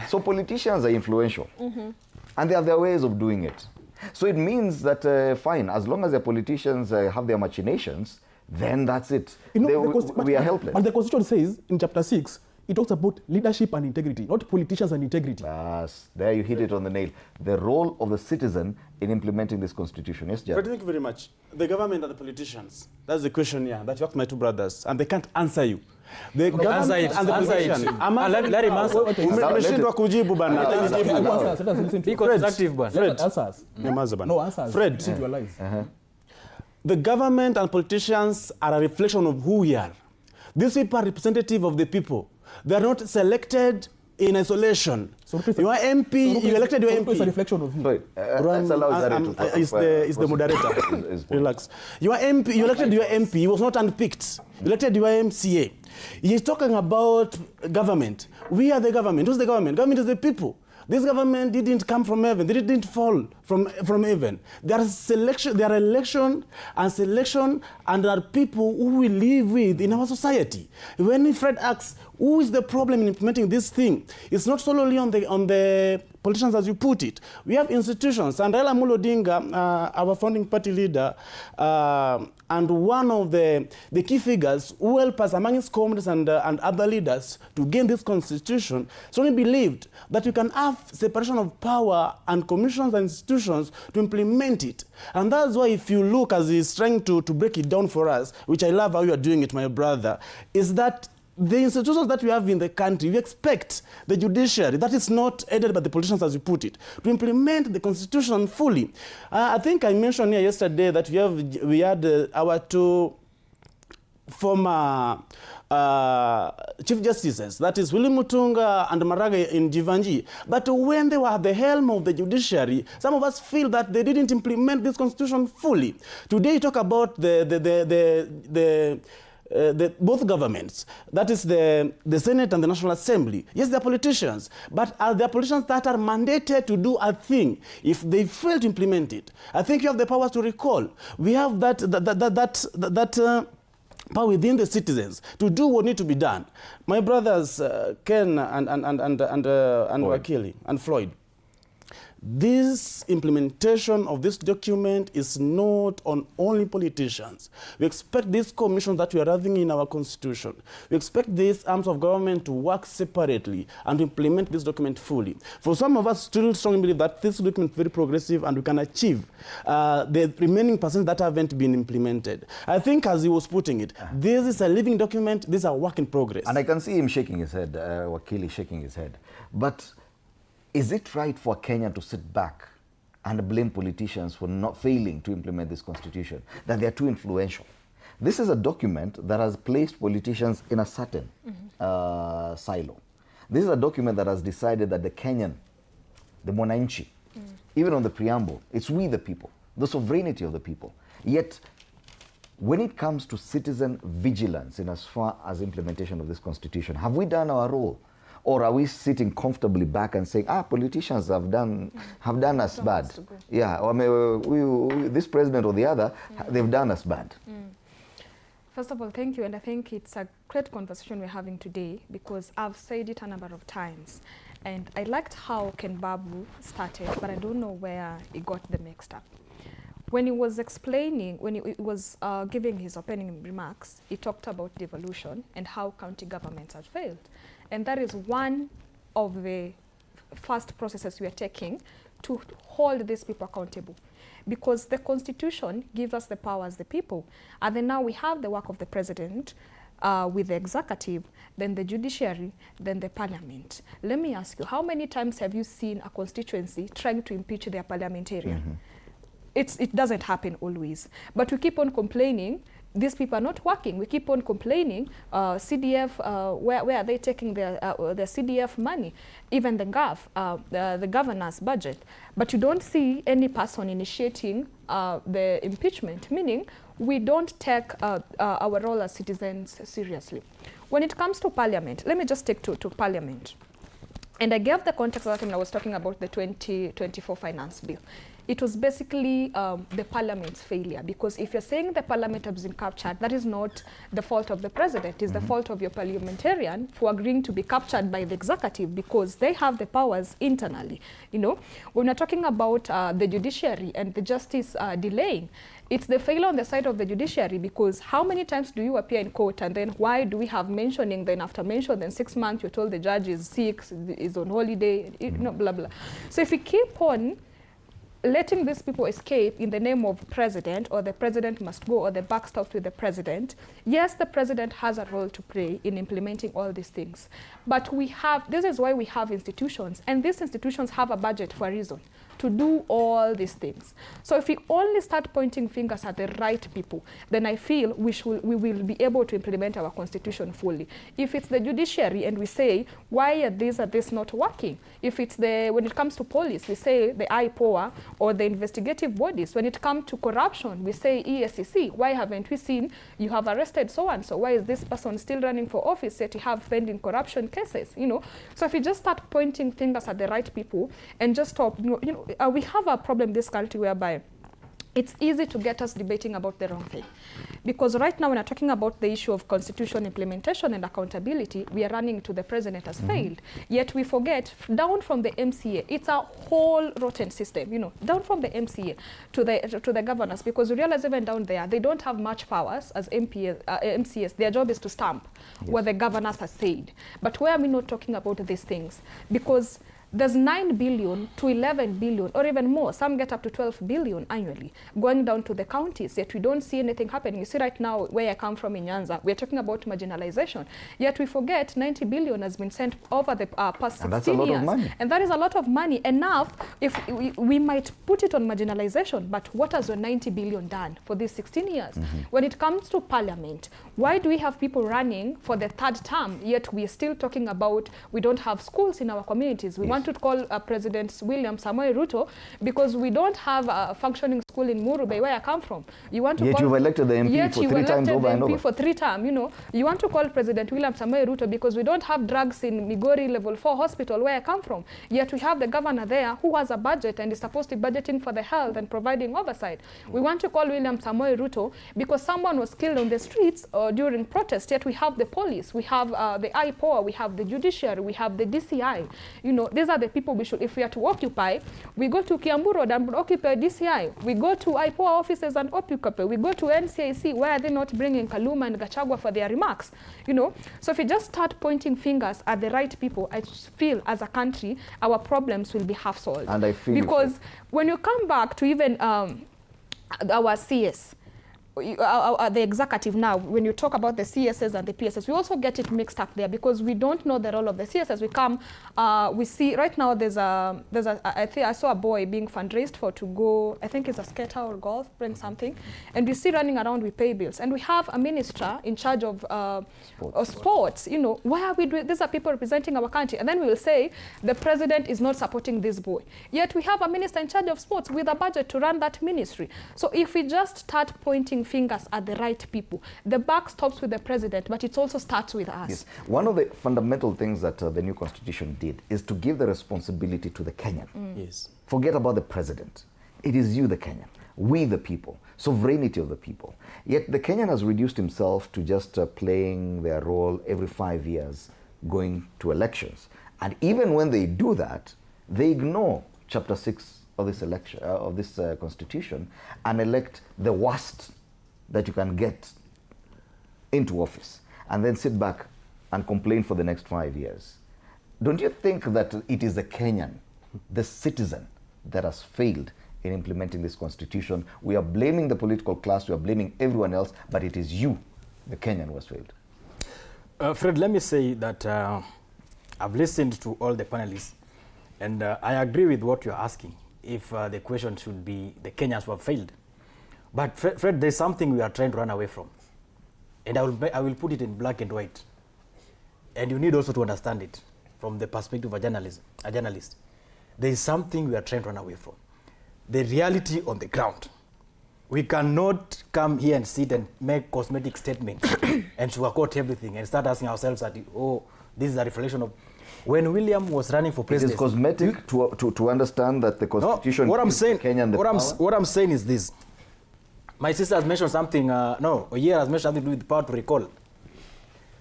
So politicians are influential. And they have their ways of doing it. So it means that, fine, as long as the politicians have their machinations, then that's it. We are helpless. But the Constitution says in chapter 6, it talks about leadership and integrity, not politicians and integrity. Yes, there you hit it on the nail. The role of the citizen in implementing this constitution. Yes, Jared? Thank you very much. The government and the politicians. That's the question here that you asked my two brothers, and they can't answer you. The government and the politicians. Let him answer. Umeshindwa kujibu bana. Be constructive, bana. Fred, answers. No answers. Fred, the government and politicians are a reflection of who we are. These people are representative of the people. They are not selected in isolation. So you are MP, you elected your MP. It's a reflection of you. It's the moderator. Relax. You are MP, you elected your MP, he was not unpicked. You elected your MCA. He's talking about government. We are the government. Who's the government? Government is the people. This government didn't come from heaven. They didn't fall from heaven. There are selection, there are election, and there are people who we live with in our society. When Fred asks, who is the problem in implementing this thing? It's not solely on the politicians as you put it. We have institutions, and Raila Amolo Odinga, our founding party leader, and one of the key figures who help us among his comrades and other leaders to gain this constitution, strongly believed that you can have separation of power and commissions and institutions to implement it. And that's why if you look as he's trying to break it down for us, which I love how you are doing it, my brother, is that the institutions that we have in the country, we expect the judiciary, that is not aided by the politicians as you put it, to implement the constitution fully. I think I mentioned here yesterday that we had our two former Chief Justices, that is William Mutunga and Maraga in Jivanji. But when they were at the helm of the judiciary, some of us feel that they didn't implement this constitution fully. Today you talk about both governments, that is the Senate and the National Assembly. Yes, they're politicians, but are there politicians that are mandated to do a thing? If they fail to implement it, I think you have the power to recall. We have that power within the citizens to do what needs to be done. My brothers, Ken and Wakili and Floyd, this implementation of this document is not on only politicians. We expect this commission that we are having in our constitution. We expect these arms of government to work separately and to implement this document fully. For some of us, still strongly believe that this document is very progressive and we can achieve the remaining percent that haven't been implemented. I think, as he was putting it, this is a living document. This is a work in progress. And I can see him shaking his head, Wakili shaking his head. But is it right for Kenya to sit back and blame politicians for not failing to implement this constitution, that they are too influential? This is a document that has placed politicians in a certain silo. This is a document that has decided that the Kenyan, the Mwananchi, even on the preamble, it's we the people, the sovereignty of the people. Yet, when it comes to citizen vigilance in as far as implementation of this constitution, have we done our role? Or are we sitting comfortably back and saying, politicians have done us bad? Yeah, I mean, this president or the other, they've done us bad. First of all, thank you. And I think it's a great conversation we're having today because I've said it a number of times. And I liked how Ken Babu started, but I don't know where he got the mixed up. When he was explaining, when he was giving his opening remarks, he talked about devolution and how county governments had failed. And that is one of the first processes we are taking to hold these people accountable. Because the Constitution gives us the power as the people. And then now we have the work of the president with the executive, then the judiciary, then the parliament. Let me ask you, how many times have you seen a constituency trying to impeach their parliamentarian? It doesn't happen always. But we keep on complaining, these people are not working. We keep on complaining, CDF, where are they taking their CDF money? Even the the governor's budget. But you don't see any person initiating the impeachment, meaning we don't take our role as citizens seriously. When it comes to parliament, let me just take to parliament. And I gave the context of that when I was talking about the 2024 finance bill. It was basically the parliament's failure, because if you're saying the parliament has been captured, that is not the fault of the president. It's the fault of your parliamentarian for agreeing to be captured by the executive, because they have the powers internally. You know, when we're talking about the judiciary and the justice delaying, it's the failure on the side of the judiciary, because how many times do you appear in court and then why do we have mentioning, then after mention, then 6 months you're told the judge is sick, is on holiday, you know, blah, blah. So if we keep on letting these people escape in the name of president, or the president must go, or the buck stops with the president, yes, the president has a role to play in implementing all these things. But we have, this is why we have institutions, and these institutions have a budget for a reason, to do all these things. So if we only start pointing fingers at the right people, then I feel we will be able to implement our constitution fully. If it's the judiciary and we say, why are this not working? If it's when it comes to police, we say the IPOA or the investigative bodies. When it comes to corruption, we say ESCC. Why haven't we seen you have arrested so-and-so? Why is this person still running for office yet you have pending corruption cases? You know, so if we just start pointing fingers at the right people and just stop, we have a problem in this country whereby it's easy to get us debating about the wrong thing. Because right now when we're talking about the issue of constitution implementation and accountability, we are running to the president has failed. Yet we forget, down from the MCA, it's a whole rotten system, you know, down from the MCA to the governors, because we realize even down there, they don't have much powers as MCAs. Their job is to stamp what the governors have said. But why are we not talking about these things? Because there's 9 billion to 11 billion, or even more. Some get up to 12 billion annually, going down to the counties, yet we don't see anything happening. You see right now, where I come from in Nyanza, we're talking about marginalization, yet we forget 90 billion has been sent over the past 16 years. And that's a lot of money. And that is a lot of money. Enough, if we might put it on marginalization, but what has your 90 billion done for these 16 years? When it comes to parliament, why do we have people running for the 3rd term, yet we are still talking about we don't have schools in our communities? We want to call President William Samoei Ruto because we don't have a functioning school in Murube, where I come from. You want to yet call, you've elected the MP for 3 times over and over. For 3 terms, you know. You want to call President William Samoei Ruto because we don't have drugs in Migori Level 4 hospital, where I come from. Yet we have the governor there who has a budget and is supposed to be budgeting for the health and providing oversight. We want to call William Samoei Ruto because someone was killed on the streets during protest. Yet we have the police, we have the IPOA, we have the judiciary, we have the DCI. You know, these are the people we should, if we are to occupy, we go to Kiambu Road and occupy DCI. We go to IPOA offices and occupy. We go to NCIC. Why are they not bringing Kaluma and Gachagua for their remarks? You know, so if we just start pointing fingers at the right people, I feel as a country, our problems will be half solved. And I feel because when you come back to even our CS, the executive now, when you talk about the CSS and the PSS, we also get it mixed up there because we don't know the role of the CSS. We come, we see right now I think I saw a boy being fundraised for to go, I think it's a skater or golf, bring something, and we see running around with pay bills. And we have a minister in charge of sports. You know, why are we doing, these are people representing our country. And then we will say the president is not supporting this boy. Yet we have a minister in charge of sports with a budget to run that ministry. So if we just start pointing fingers at the right people, the buck stops with the president, but it also starts with us. Yes. One of the fundamental things that the new constitution did is to give the responsibility to the Kenyan. Yes. Forget about the president. It is you, the Kenyan. We, the people. Sovereignty of the people. Yet the Kenyan has reduced himself to just playing their role every 5 years, going to elections. And even when they do that, they ignore Chapter 6 of this election, of this constitution, and elect the worst that you can get into office, and then sit back and complain for the next 5 years. Don't you think that it is the Kenyan, the citizen, that has failed in implementing this constitution? We are blaming the political class, we are blaming everyone else, but it is you, the Kenyan, who has failed. Fred, let me say that I've listened to all the panelists, and I agree with what you're asking, if the question should be the Kenyans who have failed. But Fred, there's something we are trying to run away from. And I will put it in black and white. And you need also to understand it from the perspective of a journalist. There is something we are trying to run away from. The reality on the ground. We cannot come here and sit and make cosmetic statements and sugarcoat everything and start asking ourselves that, oh, this is a reflection of... When William was running for president... It is cosmetic to understand that the Constitution... No, what I'm saying is this. My sister has mentioned something, Oyer has mentioned something to do with the power to recall.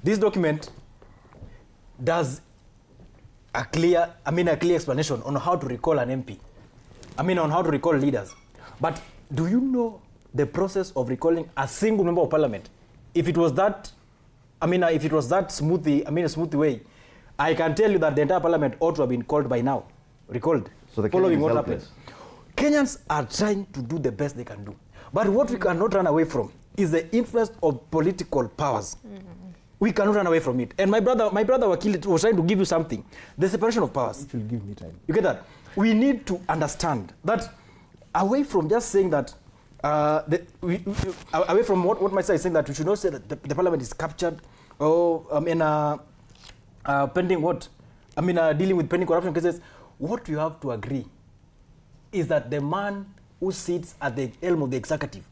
This document does a clear explanation on how to recall an MP. On how to recall leaders. But do you know the process of recalling a single member of parliament? If it was that, smooth way, I can tell you that the entire parliament ought to have been called by now, recalled. So the following what happened. Kenyans are trying to do the best they can do. But what we cannot run away from is the influence of political powers. We cannot run away from it. And my brother Wakili was trying to give you something. The separation of powers. It will give me time. You get that? We need to understand that away from just saying that, away from what my side is saying that we should not say that the parliament is captured or pending what? Dealing with pending corruption cases. What you have to agree is that the man who sits at the helm of the executive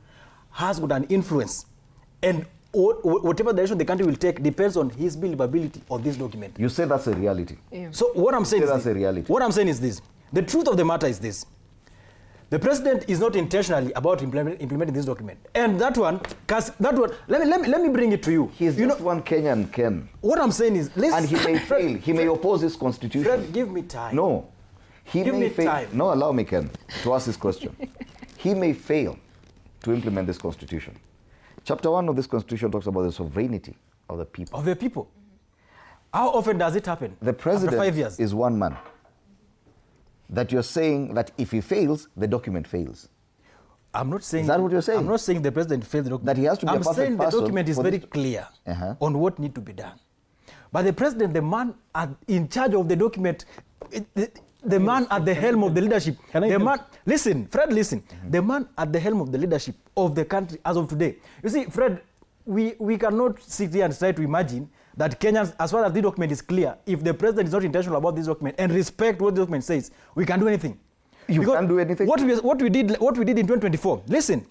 has got an influence, and whatever direction the country will take depends on his believability of this document. You say that's a reality. Yeah. So what I'm saying is this. The truth of the matter is this. The president is not intentionally about implementing this document. And that one, let me bring it to you. He's just one Kenyan, Ken. What I'm saying is, and he may fail. He may oppose his constitution. Fred, give me time. No. He may fail. No, allow me, Ken, to ask this question. He may fail to implement this constitution. Chapter 1 of this constitution talks about the sovereignty of the people. Of the people. How often does it happen? The president after 5 years? Is one man. That you're saying that if he fails, the document fails. I'm not saying... Is that what you're saying? I'm not saying the president failed the document. That he has to be a perfect person. I'm saying the document is very clear on what needs to be done. But the president, the man in charge of the document, the man at the helm of the leadership, listen, Fred, listen. The man at the helm of the leadership of the country as of today. You see, Fred, we cannot sit here and try to imagine that Kenyans, as far as the document is clear, if the president is not intentional about this document and respect what the document says, we can do anything. You can't do anything? What we did in 2024, listen,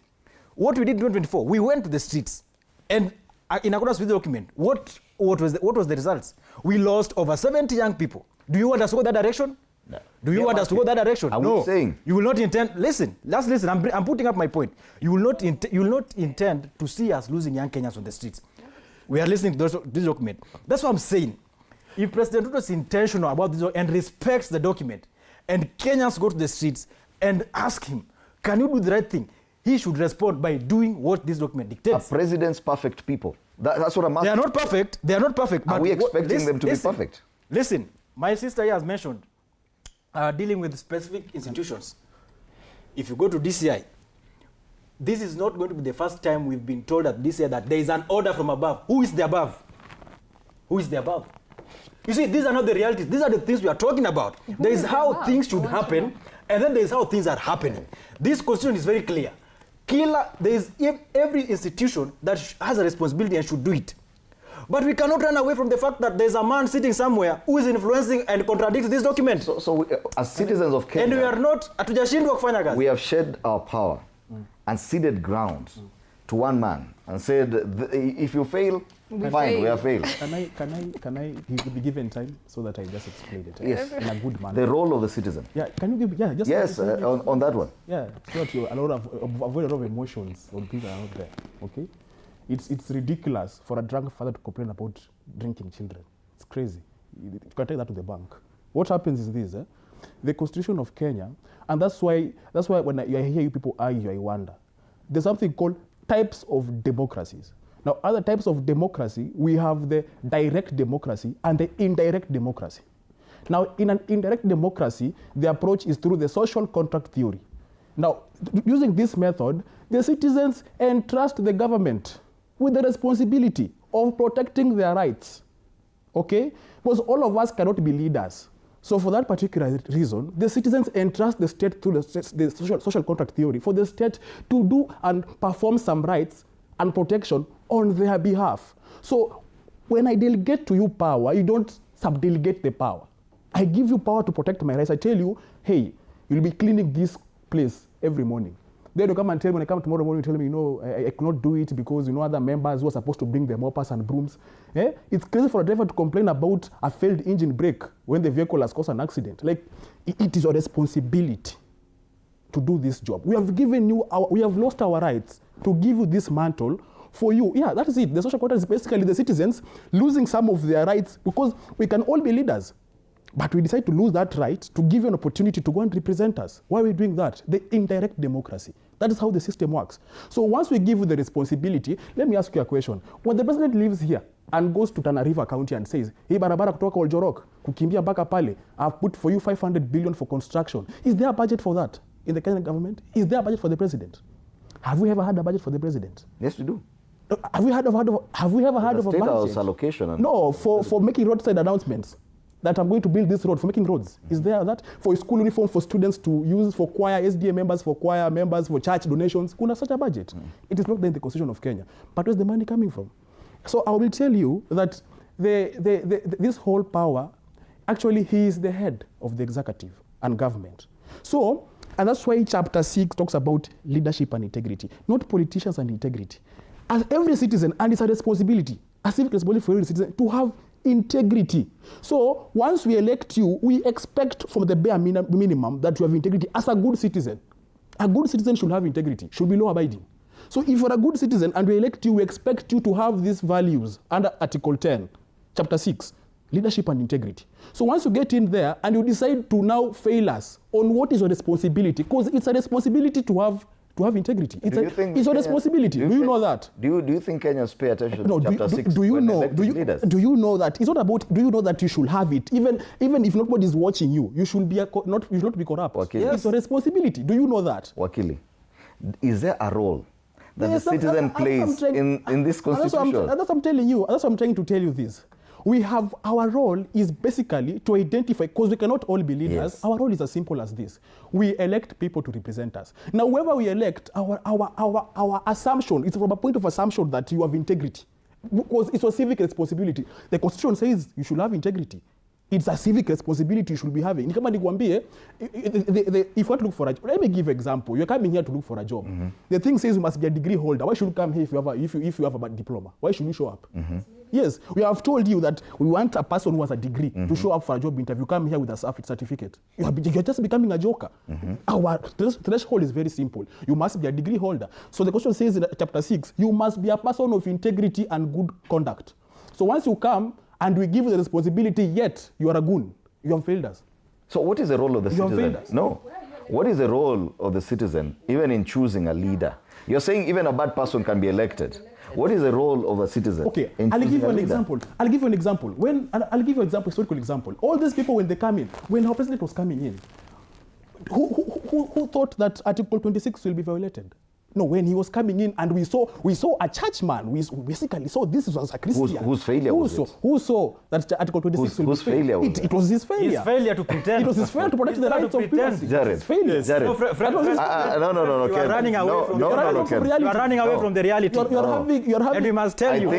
what we did in 2024, we went to the streets, and in accordance with the document, what was the results? We lost over 70 young people. Do you want us to go that direction? No. Do you want us to go that direction? No. Saying? You will not intend. Listen. I'm putting up my point. You will not intend to see us losing young Kenyans on the streets. We are listening to this document. That's what I'm saying. If President Ruto is intentional about this and respects the document, and Kenyans go to the streets and ask him, "Can you do the right thing?" He should respond by doing what this document dictates. Are presidents perfect people? That's what I'm asking. They are not perfect. They are not perfect. Are we expecting them to be perfect? Listen, my sister here has mentioned dealing with specific institutions. If you go to DCI, this is not going to be the first time we've been told at DCI that there is an order from above. Who is the above? Who is the above? You see, these are not the realities. These are the things we are talking about. There is how things should happen, and then there is how things are happening. This constitution is very clear. There is every institution that has a responsibility and should do it. But we cannot run away from the fact that there's a man sitting somewhere who is influencing and contradicting this document. So we, as citizens of Kenya, and we are not, we have shed our power and ceded ground to one man and said, if you fail, fine, we have failed. Can I be given time so that I just explain it? Yes. In a good manner. The role of the citizen. Yeah, can you give, just... Yes, on that one. Yeah, so that you avoid a lot of emotions when people are not there, okay? It's ridiculous for a drunk father to complain about drinking children. It's crazy. You can take that to the bank. What happens is this, the Constitution of Kenya, and that's why when I hear you people argue, I wonder. There's something called types of democracies. Now, other types of democracy, we have the direct democracy and the indirect democracy. Now, in an indirect democracy, the approach is through the social contract theory. Now, using this method, the citizens entrust the government with the responsibility of protecting their rights. okay? Because all of us cannot be leaders. So for that particular reason, the citizens entrust the state through the social contract theory for the state to do and perform some rights and protection on their behalf. So when I delegate to you power, you don't subdelegate the power. I give you power to protect my rights. I tell you, hey, you'll be cleaning this place every morning. Then you come and tell me, when I come tomorrow morning, you tell me, you know, I cannot do it because, you know, other members who are supposed to bring the moppers and brooms. It's crazy for a driver to complain about a failed engine brake when the vehicle has caused an accident. Like, it is your responsibility to do this job. We have given you, we have lost our rights to give you this mantle for you. Yeah, that is it. The social contract is basically the citizens losing some of their rights because we can all be leaders. But we decide to lose that right to give you an opportunity to go and represent us. Why are we doing that? The indirect democracy. That is how the system works. So once we give you the responsibility, let me ask you a question. When the president lives here and goes to Tana River County and says, hey, barabara kutoka Oljorok, kukimbia mpaka pale, I've put for you 500 billion for construction. Is there a budget for that in the Kenyan government? Is there a budget for the president? Have we ever had a budget for the president? Yes, we do. Have we ever heard of a State budget? House allocation. No, for making roadside announcements. That I'm going to build this road, for making roads. Is there that? For school uniform for students to use, for choir, SDA members, for choir members, for church donations. Kuna such a budget. It is not there in the Constitution of Kenya. But where's the money coming from? So I will tell you that this whole power, actually he is the head of the executive and government. So, and that's why chapter 6 talks about leadership and integrity, not politicians and integrity. As every citizen, and it's a responsibility, a civic responsibility for every citizen to have integrity. So once we elect you, we expect from the bare minimum that you have integrity as a good citizen. A good citizen should have integrity, should be law-abiding. So if you're a good citizen and we elect you, we expect you to have these values under Article 10, Chapter 6, leadership and integrity. So once you get in there and you decide to now fail us on what is your responsibility, because it's a responsibility to have integrity. It's a responsibility. Do you know that? Do you think Kenyans pay attention to Chapter 6 do you when know? electing leaders? Do you know that it's not about? Do you know that you should have it? Even if nobody is watching you, you should be you should not be corrupt. Wakili. Yes. It's a responsibility. Do you know that? Wakili, is there a role that the citizen plays in this constitution? That's what I'm telling you. That's what I'm trying to tell you this. We have, our role is basically to identify, because we cannot all be leaders. Yes. Our role is as simple as this. We elect people to represent us. Now, whoever we elect, our assumption, it's from a point of assumption that you have integrity. Because it's a civic responsibility. The Constitution says you should have integrity. It's a civic responsibility you should be having. If you want to look for a job, let me give an example. You're coming here to look for a job. Mm-hmm. The thing says you must be a degree holder. Why should you come here if you have a diploma? Why should you show up? Mm-hmm. Yes, we have told you that we want a person who has a degree to show up for a job interview. Come here with a certificate. You're just becoming a joker. Mm-hmm. Our threshold is very simple. You must be a degree holder. So the question says in Chapter 6, you must be a person of integrity and good conduct. So once you come, and we give you the responsibility, yet you are a goon. You have failed us. So what is the role of the citizen? No. What is the role of the citizen, even in choosing a leader? You're saying even a bad person can be elected. What is the role of a citizen? Okay, I'll give you an example. I'll give you an example. I'll give you an example, historical example. All these people, when they come in, when our president was coming in, who thought that Article 26 will be violated? No, when he was coming in and we saw a churchman, we basically saw this was a Christian. Whose failure was it? Who saw that Article 26 will be failure was it was his failure. His failure to pretend. It was his failure to protect the rights of people. Jared. His failure. Jared. No. You are running away from reality. You are running away from the reality. You're having. And we must tell you. No.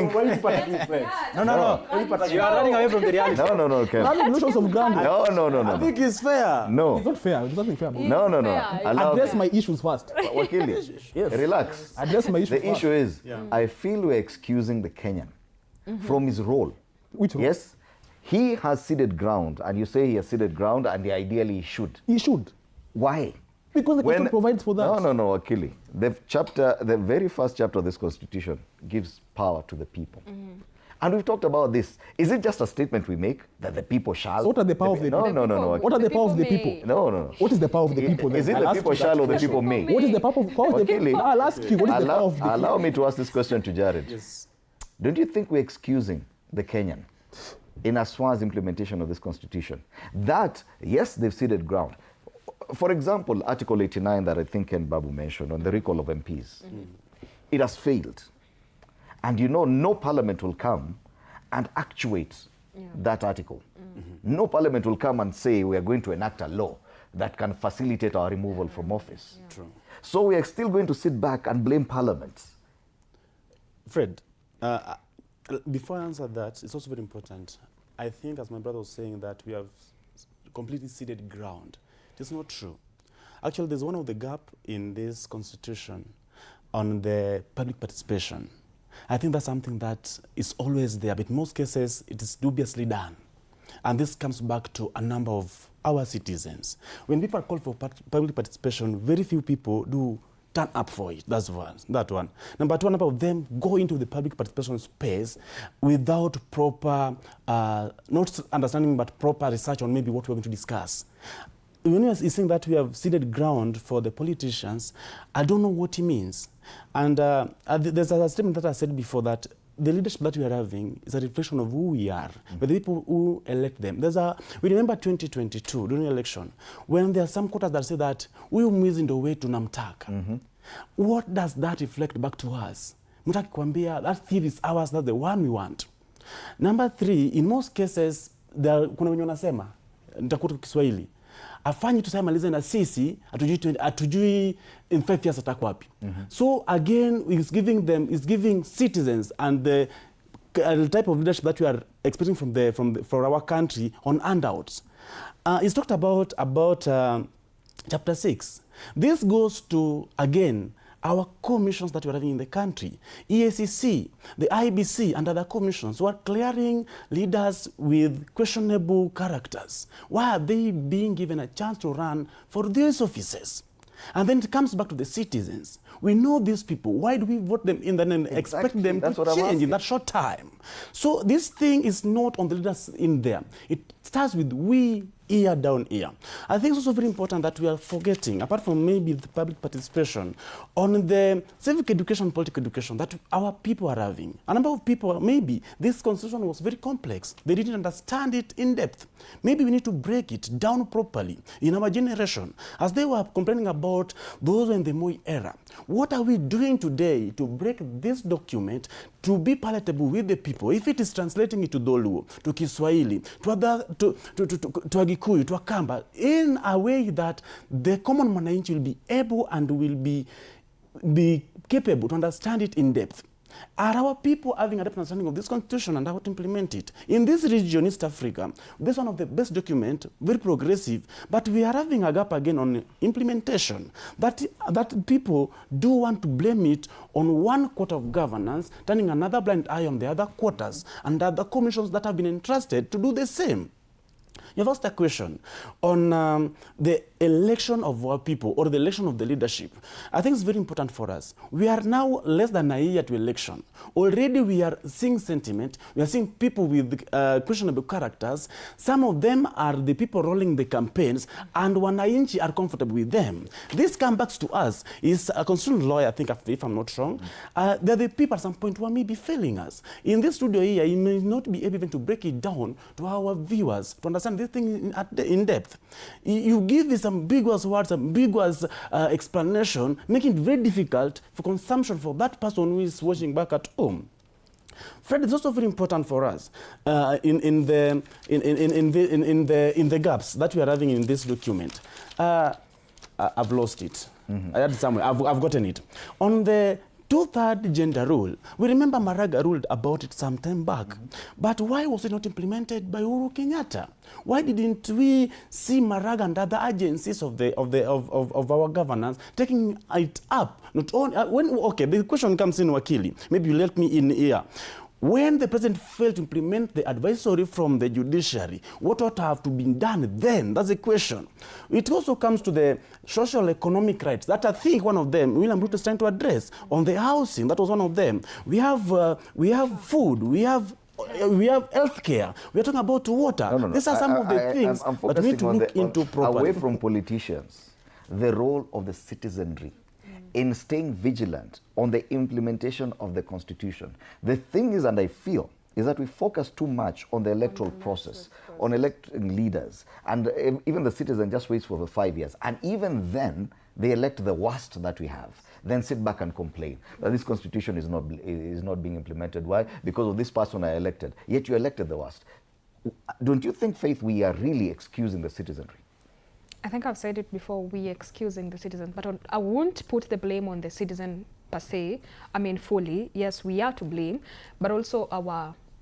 You are running away from the reality. No, Ken. Having notions of ground. No. I think it's fair. No. It's not fair. There's nothing fair about it. No. Address my issues first. Wakili, yes. Relax. Address my issues The issue is, I feel we're excusing the Kenyan from his role. Which role? Yes, he has ceded ground, and you say he has ceded ground, and ideally he should. He should. Why? Because the Constitution provides for that. No, Akili. The very first chapter of this Constitution gives power to the people. Mm-hmm. And we've talked about this. Is it just a statement we make that the people shall? So what are the power of the people? No. What are the power of the people? No. What is the power of the people? Is it the people shall or the people may? What is the power of the people? I'll ask you, what is the power of the people? Allow me to ask this question to Jared. Yes. Don't you think we're excusing the Kenyan in as far as implementation of this Constitution? That, yes, they've ceded ground. For example, Article 89 that I think Ken Babu mentioned on the recall of MPs. It has failed. And no parliament will come and actuate that article. No parliament will come and say we are going to enact a law that can facilitate our removal from office. True. So we are still going to sit back and blame parliament. Fred, before I answer that, it's also very important. I think, as my brother was saying, that we have completely ceded ground. It is not true. Actually, there's one of the gap in this constitution on the public participation. I think that's something that is always there, but in most cases, it is dubiously done. And this comes back to a number of our citizens. When people are called for public participation, very few people do turn up for it. That's one. That one. Number two, a number of them go into the public participation space without proper, not understanding, but proper research on maybe what we're going to discuss. When you're saying that we have ceded ground for the politicians, I don't know what he means. And there's a statement that I said before that the leadership that we are having is a reflection of who we are, but the people who elect them. We remember 2022, during the election, when there are some quotas that say that we are in the way to namtaka. What does that reflect back to us? Mutaki kwambia, that thief is ours, that's the one we want. Number three, in most cases, kuna wenye wanasema, nitakuta Kiswahili, afanyi tusamalize na sisi atujui in 5 years atakuwa wapi. So again, it's giving citizens and the type of leadership that we are expecting from our country on handouts. It's talked about chapter 6. This goes to, again, our commissions that we are having in the country. EACC, the IBC, and other commissions who are clearing leaders with questionable characters. Why are they being given a chance to run for these offices? And then it comes back to the citizens. We know these people. Why do we vote them in and expect them to change in that short time? So this thing is not on the leaders in there. It starts with we ear down ear. I think it's also very important that we are forgetting, apart from maybe the public participation, on the civic education, political education that our people are having. A number of people, maybe this constitution was very complex. They didn't understand it in depth. Maybe we need to break it down properly in our generation. As they were complaining about those in the Moi era, what are we doing today to break this document to be palatable with the people? If it is translating it to Doluo, to Kiswahili, to Agikuyu, to Akamba, in a way that the common mwananchi will be able and will be capable to understand it in depth. Are our people having a deep understanding of this constitution and how to implement it? In this region, East Africa, this is one of the best documents, very progressive, but we are having a gap again on implementation. That people do want to blame it on one quarter of governance, turning another blind eye on the other quarters, and other commissions that have been entrusted to do the same. You've asked a question on the election of our people or the election of the leadership. I think it's very important for us. We are now less than a year to election. Already we are seeing sentiment. We are seeing people with questionable characters. Some of them are the people rolling the campaigns, and wananchi are comfortable with them. This comes back to us. Is a constitutional lawyer, I think, if I'm not wrong. They're the people at some point who are maybe failing us. In this studio here, you may not be able to break it down to our viewers to understand this thing in depth. You give this ambiguous words, ambiguous explanation, making it very difficult for consumption for that person who is watching back at home. Fred, it's also very important for us in the gaps that we are having in this document. I've lost it. I had it somewhere. I've gotten it. On the 2/3 gender rule, we remember Maraga ruled about it some time back. But why was it not implemented by Uhuru Kenyatta? Why didn't we see Maraga and other agencies of our governance taking it up? Not only the question comes in, Wakili. Maybe you let me in here. When the president failed to implement the advisory from the judiciary, what ought to have to be done then? That's the question. It also comes to the social economic rights that I think one of them William Ruto is trying to address. On the housing, that was one of them. We have food, we have healthcare. We are talking about water. No. These are some of the things that we need to look into properly. Away from politicians, the role of the citizenry in staying vigilant on the implementation of the Constitution. The thing is, and I feel, is that we focus too much on the electoral process, on electing leaders, and even the citizen just waits for the 5 years. And even then, they elect the worst that we have. Then sit back and complain that this Constitution is not being implemented. Why? Because of this person I elected. Yet you elected the worst. don't you think, Faith, we are really excusing the citizenry? I think I've said it before, we excusing the citizen, but I won't put the blame on the citizen per se. I mean, fully, yes, we are to blame, but also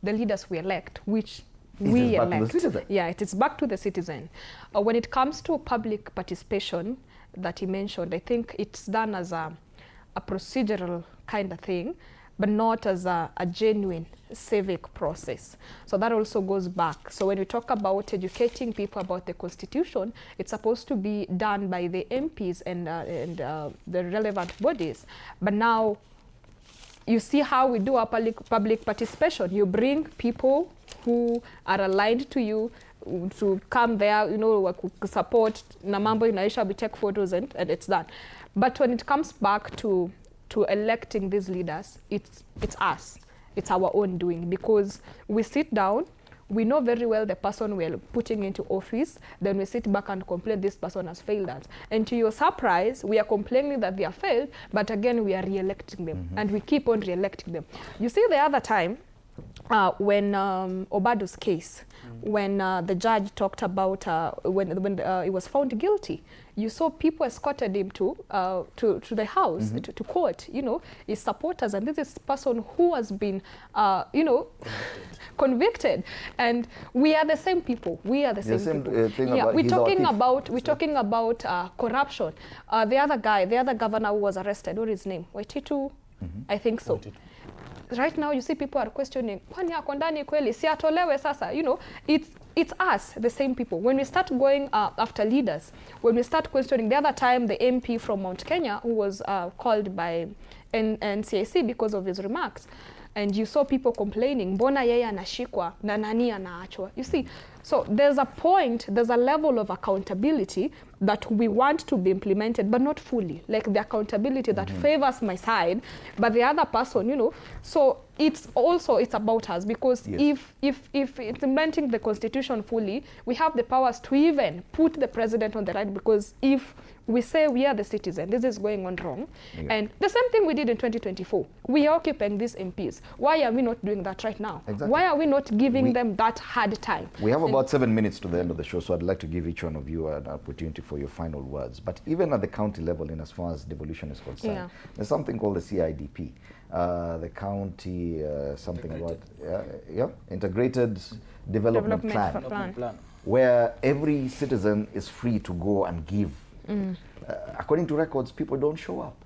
the leaders we elect, which we elect. Back to the citizen. Yeah, it is back to the citizen. When it comes to public participation that he mentioned, I think it's done as a procedural kind of thing, but not as a genuine civic process. So that also goes back. So when we talk about educating people about the Constitution, it's supposed to be done by the MPs and the relevant bodies. But now, you see how we do our public participation. You bring people who are aligned to you to come there, you know, support na mambo inaisha, we take photos and it's done. But when it comes back to electing these leaders, it's us. It's our own doing, because we sit down, we know very well the person we're putting into office, then we sit back and complain this person has failed us. And to your surprise, we are complaining that they have failed, but again, we are re-electing them, and we keep on re-electing them. You see, the other time, when Obado's case, when the judge talked about when he was found guilty, you saw people escorted him to the house, to court, you know, his supporters, and this is person who has been, you know, convicted. And we are the same people. We are the same people. Yeah, we're talking about corruption. The other guy, the other governor who was arrested, what is his name? Waititu, I think so. Waititu. Right now, you see people are questioning, kwani ako ndani kweli, si atolewe sasa, you know, it's us, the same people. When we start going after leaders, when we start questioning, the other time, the MP from Mount Kenya, who was called by NCAC because of his remarks, and you saw people complaining, mbona yeye anashikwa na nani anaachwa. You see, so there's a point, there's a level of accountability that we want to be implemented, but not fully. Like the accountability that favors my side, but the other person, you know. So it's about us, because if implementing the Constitution fully, we have the powers to even put the president on the right, because if we say we are the citizen, this is going on wrong. And the same thing we did in 2024. We are occupying these MPs. Why are we not doing that right now? Exactly. Why are we not giving them that hard time? We have about 7 minutes to the end of the show, so I'd like to give each one of you an opportunity for your final words. But even at the county level, in as far as devolution is concerned, there's something called the CIDP. The county, something about integrated development plan, where every citizen is free to go and give. According to records, people don't show up.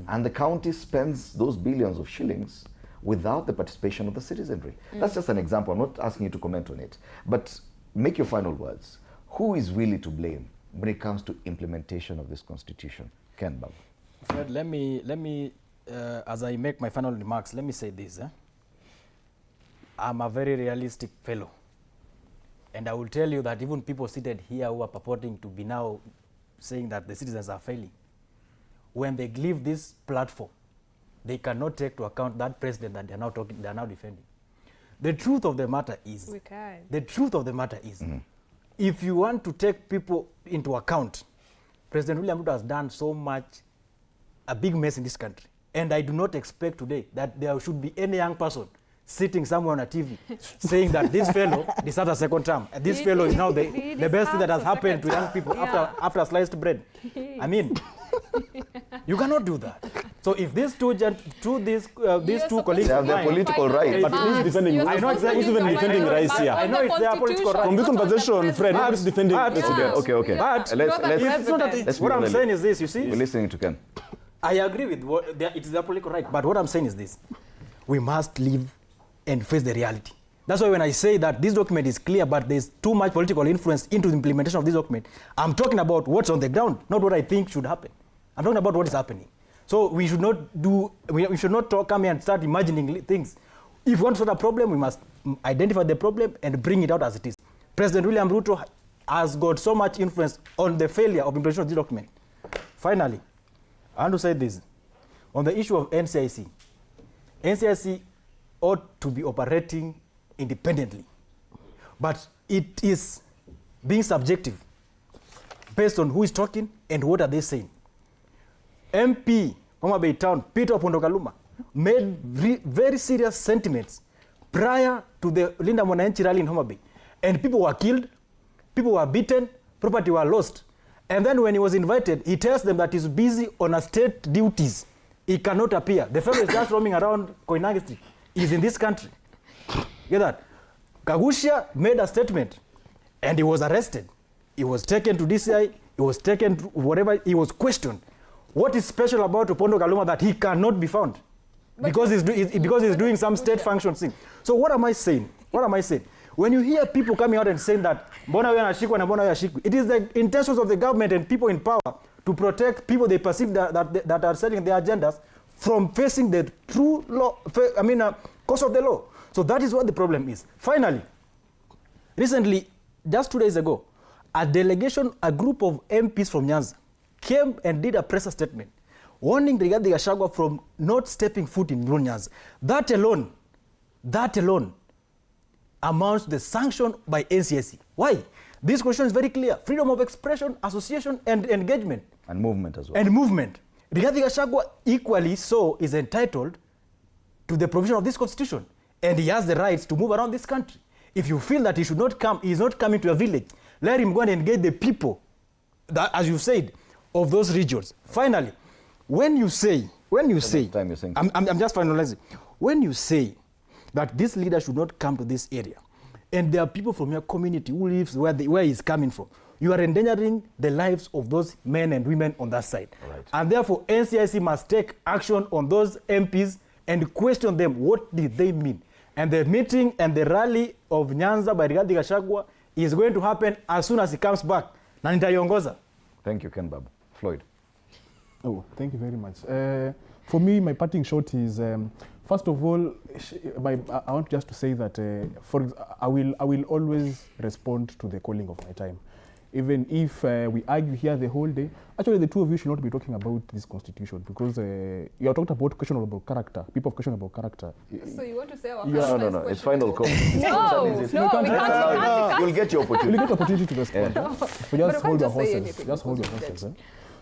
And the county spends those billions of shillings without the participation of the citizenry. That's just an example. I'm not asking you to comment on it. But make your final words. Who is really to blame when it comes to implementation of this Constitution? Ken Baba. Fred, let me as I make my final remarks, let me say this. I'm a very realistic fellow. And I will tell you that even people seated here who are purporting to be now saying that the citizens are failing, when they leave this platform, they cannot take to account that president that they are now defending. The truth of the matter is, if you want to take people into account, President William Ruto has done so much, a big mess in this country. And I do not expect today that there should be any young person sitting somewhere on a TV saying that this fellow deserves a second term. This fellow is now the best thing that has happened to young people after sliced bread. I mean, you cannot do that. So if these two colleagues have their political right, but who's defending? I know exactly who's even defending rights here. I know it's their political right. From this conversation, Fred, who's defending president? Okay. But let's what I'm saying is this. You see, we're listening to Ken. I agree with it's their political right. But what I'm saying is this: we must live and face the reality. That's why when I say that this document is clear, but there's too much political influence into the implementation of this document, I'm talking about what's on the ground, not what I think should happen. I'm talking about what is happening. So we should not come here and start imagining things. If we want to solve a problem, we must identify the problem and bring it out as it is. President William Ruto has got so much influence on the failure of implementation of this document. Finally, I want to say this. On the issue of NCIC ought to be operating independently. But it is being subjective based on who is talking and what are they saying. MP, Homa Bay Town, Peter Opondo Kaluma, made very serious sentiments prior to the Linda Mwananchi rally in Homa Bay. And people were killed, people were beaten, property were lost. And then when he was invited, he tells them that he's busy on a state duties. He cannot appear. The fellow is just roaming around Koinange Street. He's in this country. Get that? Kagusha made a statement and he was arrested. He was taken to DCI, he was taken to whatever, he was questioned. What is special about Opondo Kaluma that he cannot be found? Because he's doing some state function thing. So what am I saying? What am I saying? When you hear people coming out and saying that it is the intentions of the government and people in power to protect people they perceive that are selling their agendas from facing the true law, course of the law. So that is what the problem is. Finally, recently, just 2 days ago, a group of MPs from Nyanza came and did a press statement warning Rigathi Gachagua from not stepping foot in Nyanza. That alone amounts to the sanction by NCSC. Why? This question is very clear. Freedom of expression, association, and engagement. And movement as well. And movement. Rigathi Gachagua equally so is entitled to the provision of this constitution. And he has the rights to move around this country. If you feel that he should not come, he is not coming to a village, let him go and engage the people, that, as you said, of those regions. Finally, when you say, I'm just finalizing. When you say that this leader should not come to this area, and there are people from your community who lives where he's coming from, you are endangering the lives of those men and women on that side. Right. And therefore, NCIC must take action on those MPs and question them, what did they mean? And the meeting and the rally of Nyanza by Rigathi Gachagua is going to happen as soon as he comes back. Na nitaiongoza. Thank you, Ken Babu. Floyd. Oh, thank you very much. For me, my parting shot is, first of all, I want just to say that I will always respond to the calling of my time. Even if we argue here the whole day, actually the two of you should not be talking about this constitution because you are talking about question about character. People have question about character. So you want to say our No, it's final comment. No, you'll get your opportunity. You'll get opportunity to respond. So just hold your horses. Just hold your horses.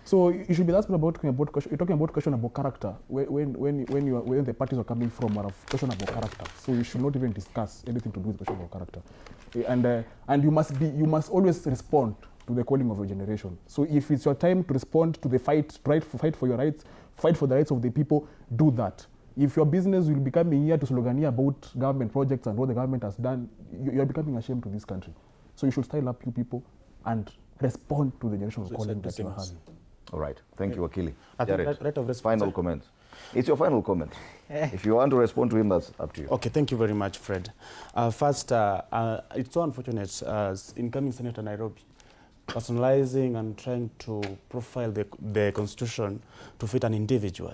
So you should be asking about question. You're talking about question about character when the parties are coming from are question about character. So you should not even discuss anything to do with question about character. And you must always respond to the calling of your generation. So if it's your time to respond to the fight for your rights, fight for the rights of the people, do that. If your business will be coming here to slogania about government projects and what the government has done, you are becoming a shame to this country. So you should style up you people and respond to the generational calling that you are having. All right. Thank you, Akili. Jared, final comment. It's your final comment. If you want to respond to him, that's up to you. Okay, thank you very much, Fred. First, it's so unfortunate as incoming Senator Nairobi personalizing and trying to profile the constitution to fit an individual.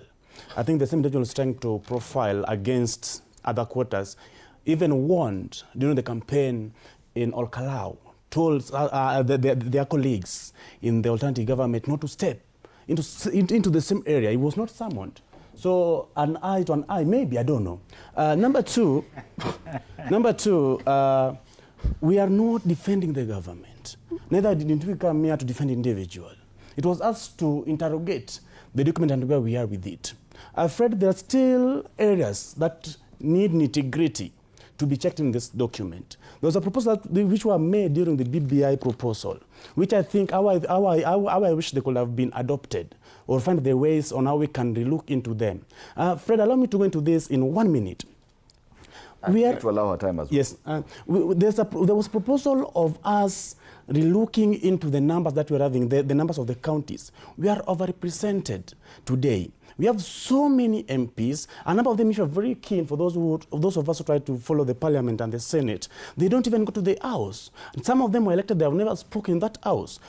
I think the same individual is trying to profile against other quarters, even warned during the campaign in Olkalau, told their colleagues in the alternative government not to step into the same area. He was not summoned. So an eye to an eye, maybe, I don't know. Number two, we are not defending the government. Neither didn't we come here to defend individual. It was us to interrogate the document and where we are with it. I'm afraid there are still areas that need nitty-gritty to be checked in this document. There was a proposal which were made during the BBI proposal, which I think how I wish they could have been adopted or find the ways on how we can relook into them. Fred, allow me to go into this in 1 minute. To allow her time as well. Yes, there was a proposal of us relooking into the numbers that we're having, the numbers of the counties. We are overrepresented today. We have so many MPs, a number of them, if you're very keen, for those of us who try to follow the parliament and the Senate, they don't even go to the house. And some of them were elected, they have never spoken in that house.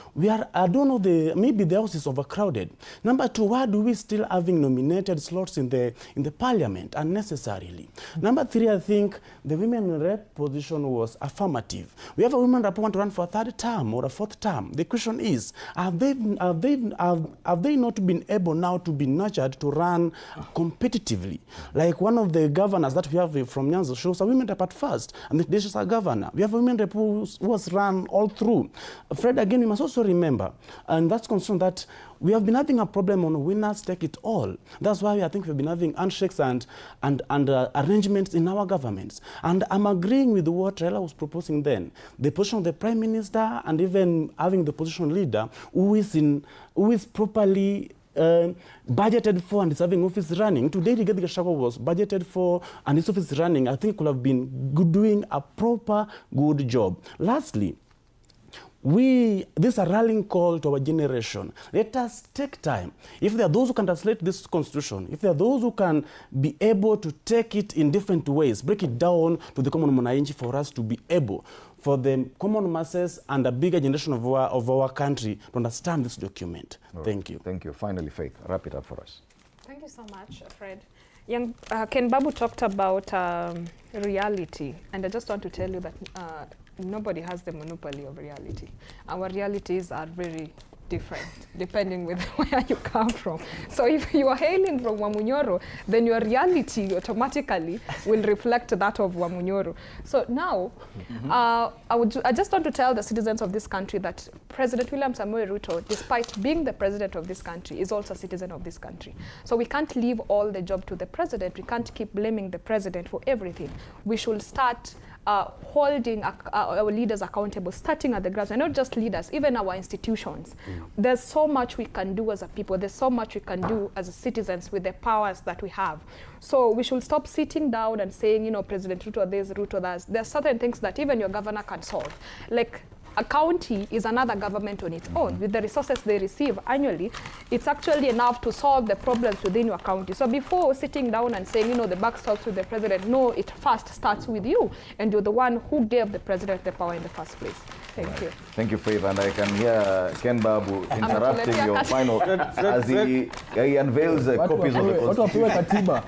I don't know, maybe the house is overcrowded. Number two, why do we still having nominated slots in the parliament unnecessarily? Number three, I think the women rep position was affirmative. We have a women rep who want to run for a third term or a fourth term. The question is, have they not been able now to be nurtured to run competitively. Like one of the governors that we have from Nyanza shows a women rep at first, and this is a governor. We have a women rep who was run all through. Fred, again, we must also remember, and that's concerned that we have been having a problem on winners take it all. That's why I think we've been having handshakes and arrangements in our governments. And I'm agreeing with what Raila was proposing then. The position of the Prime Minister and even having the opposition leader who is properly budgeted for and is having office running. Today, Rigathi Gachagua was budgeted for and his office running. I think could have been doing a proper, good job. Lastly, this is a rallying call to our generation. Let us take time. If there are those who can translate this constitution, if there are those who can be able to take it in different ways, break it down to the common mwananchi for us to be able, for the common masses and a bigger generation of our country to understand this document. Thank you. Thank you. Finally, Faith, wrap it up for us. Thank you so much, Fred. Young Ken Babu talked about reality, and I just want to tell you that nobody has the monopoly of reality. Our realities are very different depending with where you come from. So if you are hailing from Wamunyoro, then your reality automatically will reflect that of Wamunyoro. So now, I just want to tell the citizens of this country that President William Samoei Ruto, despite being the president of this country, is also a citizen of this country. So we can't leave all the job to the president. We can't keep blaming the president for everything. We should start holding our leaders accountable, starting at the grassroots, and not just leaders, even our institutions. There's so much we can do as a people. There's so much we can do as citizens with the powers that we have. So we should stop sitting down and saying, you know, President Ruto this, Ruto that. There's certain things that even your governor can solve. Like a county is another government on its own. With the resources they receive annually, it's actually enough to solve the problems within your county. So before sitting down and saying, you know, the buck stops with the president, no, it first starts with you. And you're the one who gave the president the power in the first place. Thank you. Thank you, Faith. And I can hear Ken Babu interrupting your final as he unveils copies of the Constitution.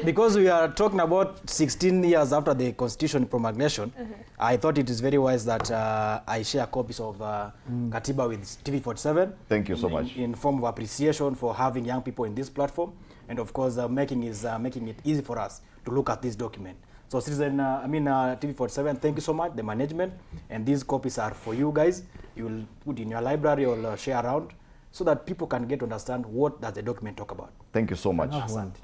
Because we are talking about 16 years after the Constitution promulgation, I thought it is very wise that I share copies of Katiba with TV47. Thank you so much. In form of appreciation for having young people in this platform, and of course making it easy for us to look at this document. So citizen, TV47, thank you so much, the management, and these copies are for you guys. You will put in your library or share around so that people can get to understand what does the document talk about. Thank you so much.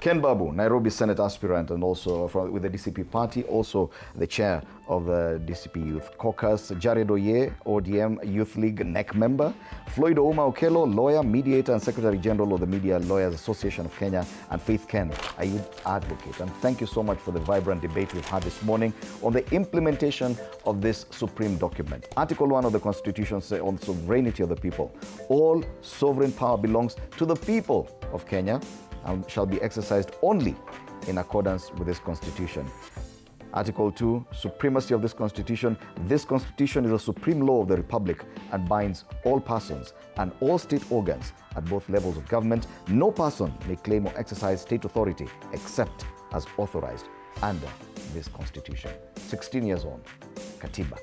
Ken Babu, Nairobi Senate aspirant and also with the DCP party, also the chair of the DCP Youth Caucus. Jared Oye, ODM Youth League NEC member. Floyd Ouma Okello, lawyer, mediator and Secretary General of the Media Lawyers Association of Kenya. And Faith Ken, a youth advocate. And thank you so much for the vibrant debate we've had this morning on the implementation of this supreme document. Article 1 of the Constitution says on sovereignty of the people. All sovereign power belongs to the people of Kenya and shall be exercised only in accordance with this Constitution. Article 2, supremacy of this Constitution. This Constitution is a supreme law of the Republic and binds all persons and all state organs at both levels of government. No person may claim or exercise state authority except as authorized under this Constitution. 16 years on, Katiba.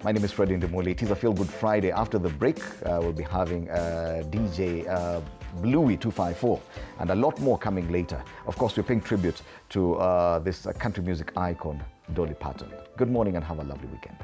My name is Fred Ndimuli. It is a Feel Good Friday. After the break, we'll be having DJ Bluey 254 and a lot more coming later. Of course, we're paying tribute to this country music icon, Dolly Parton. Good morning and have a lovely weekend.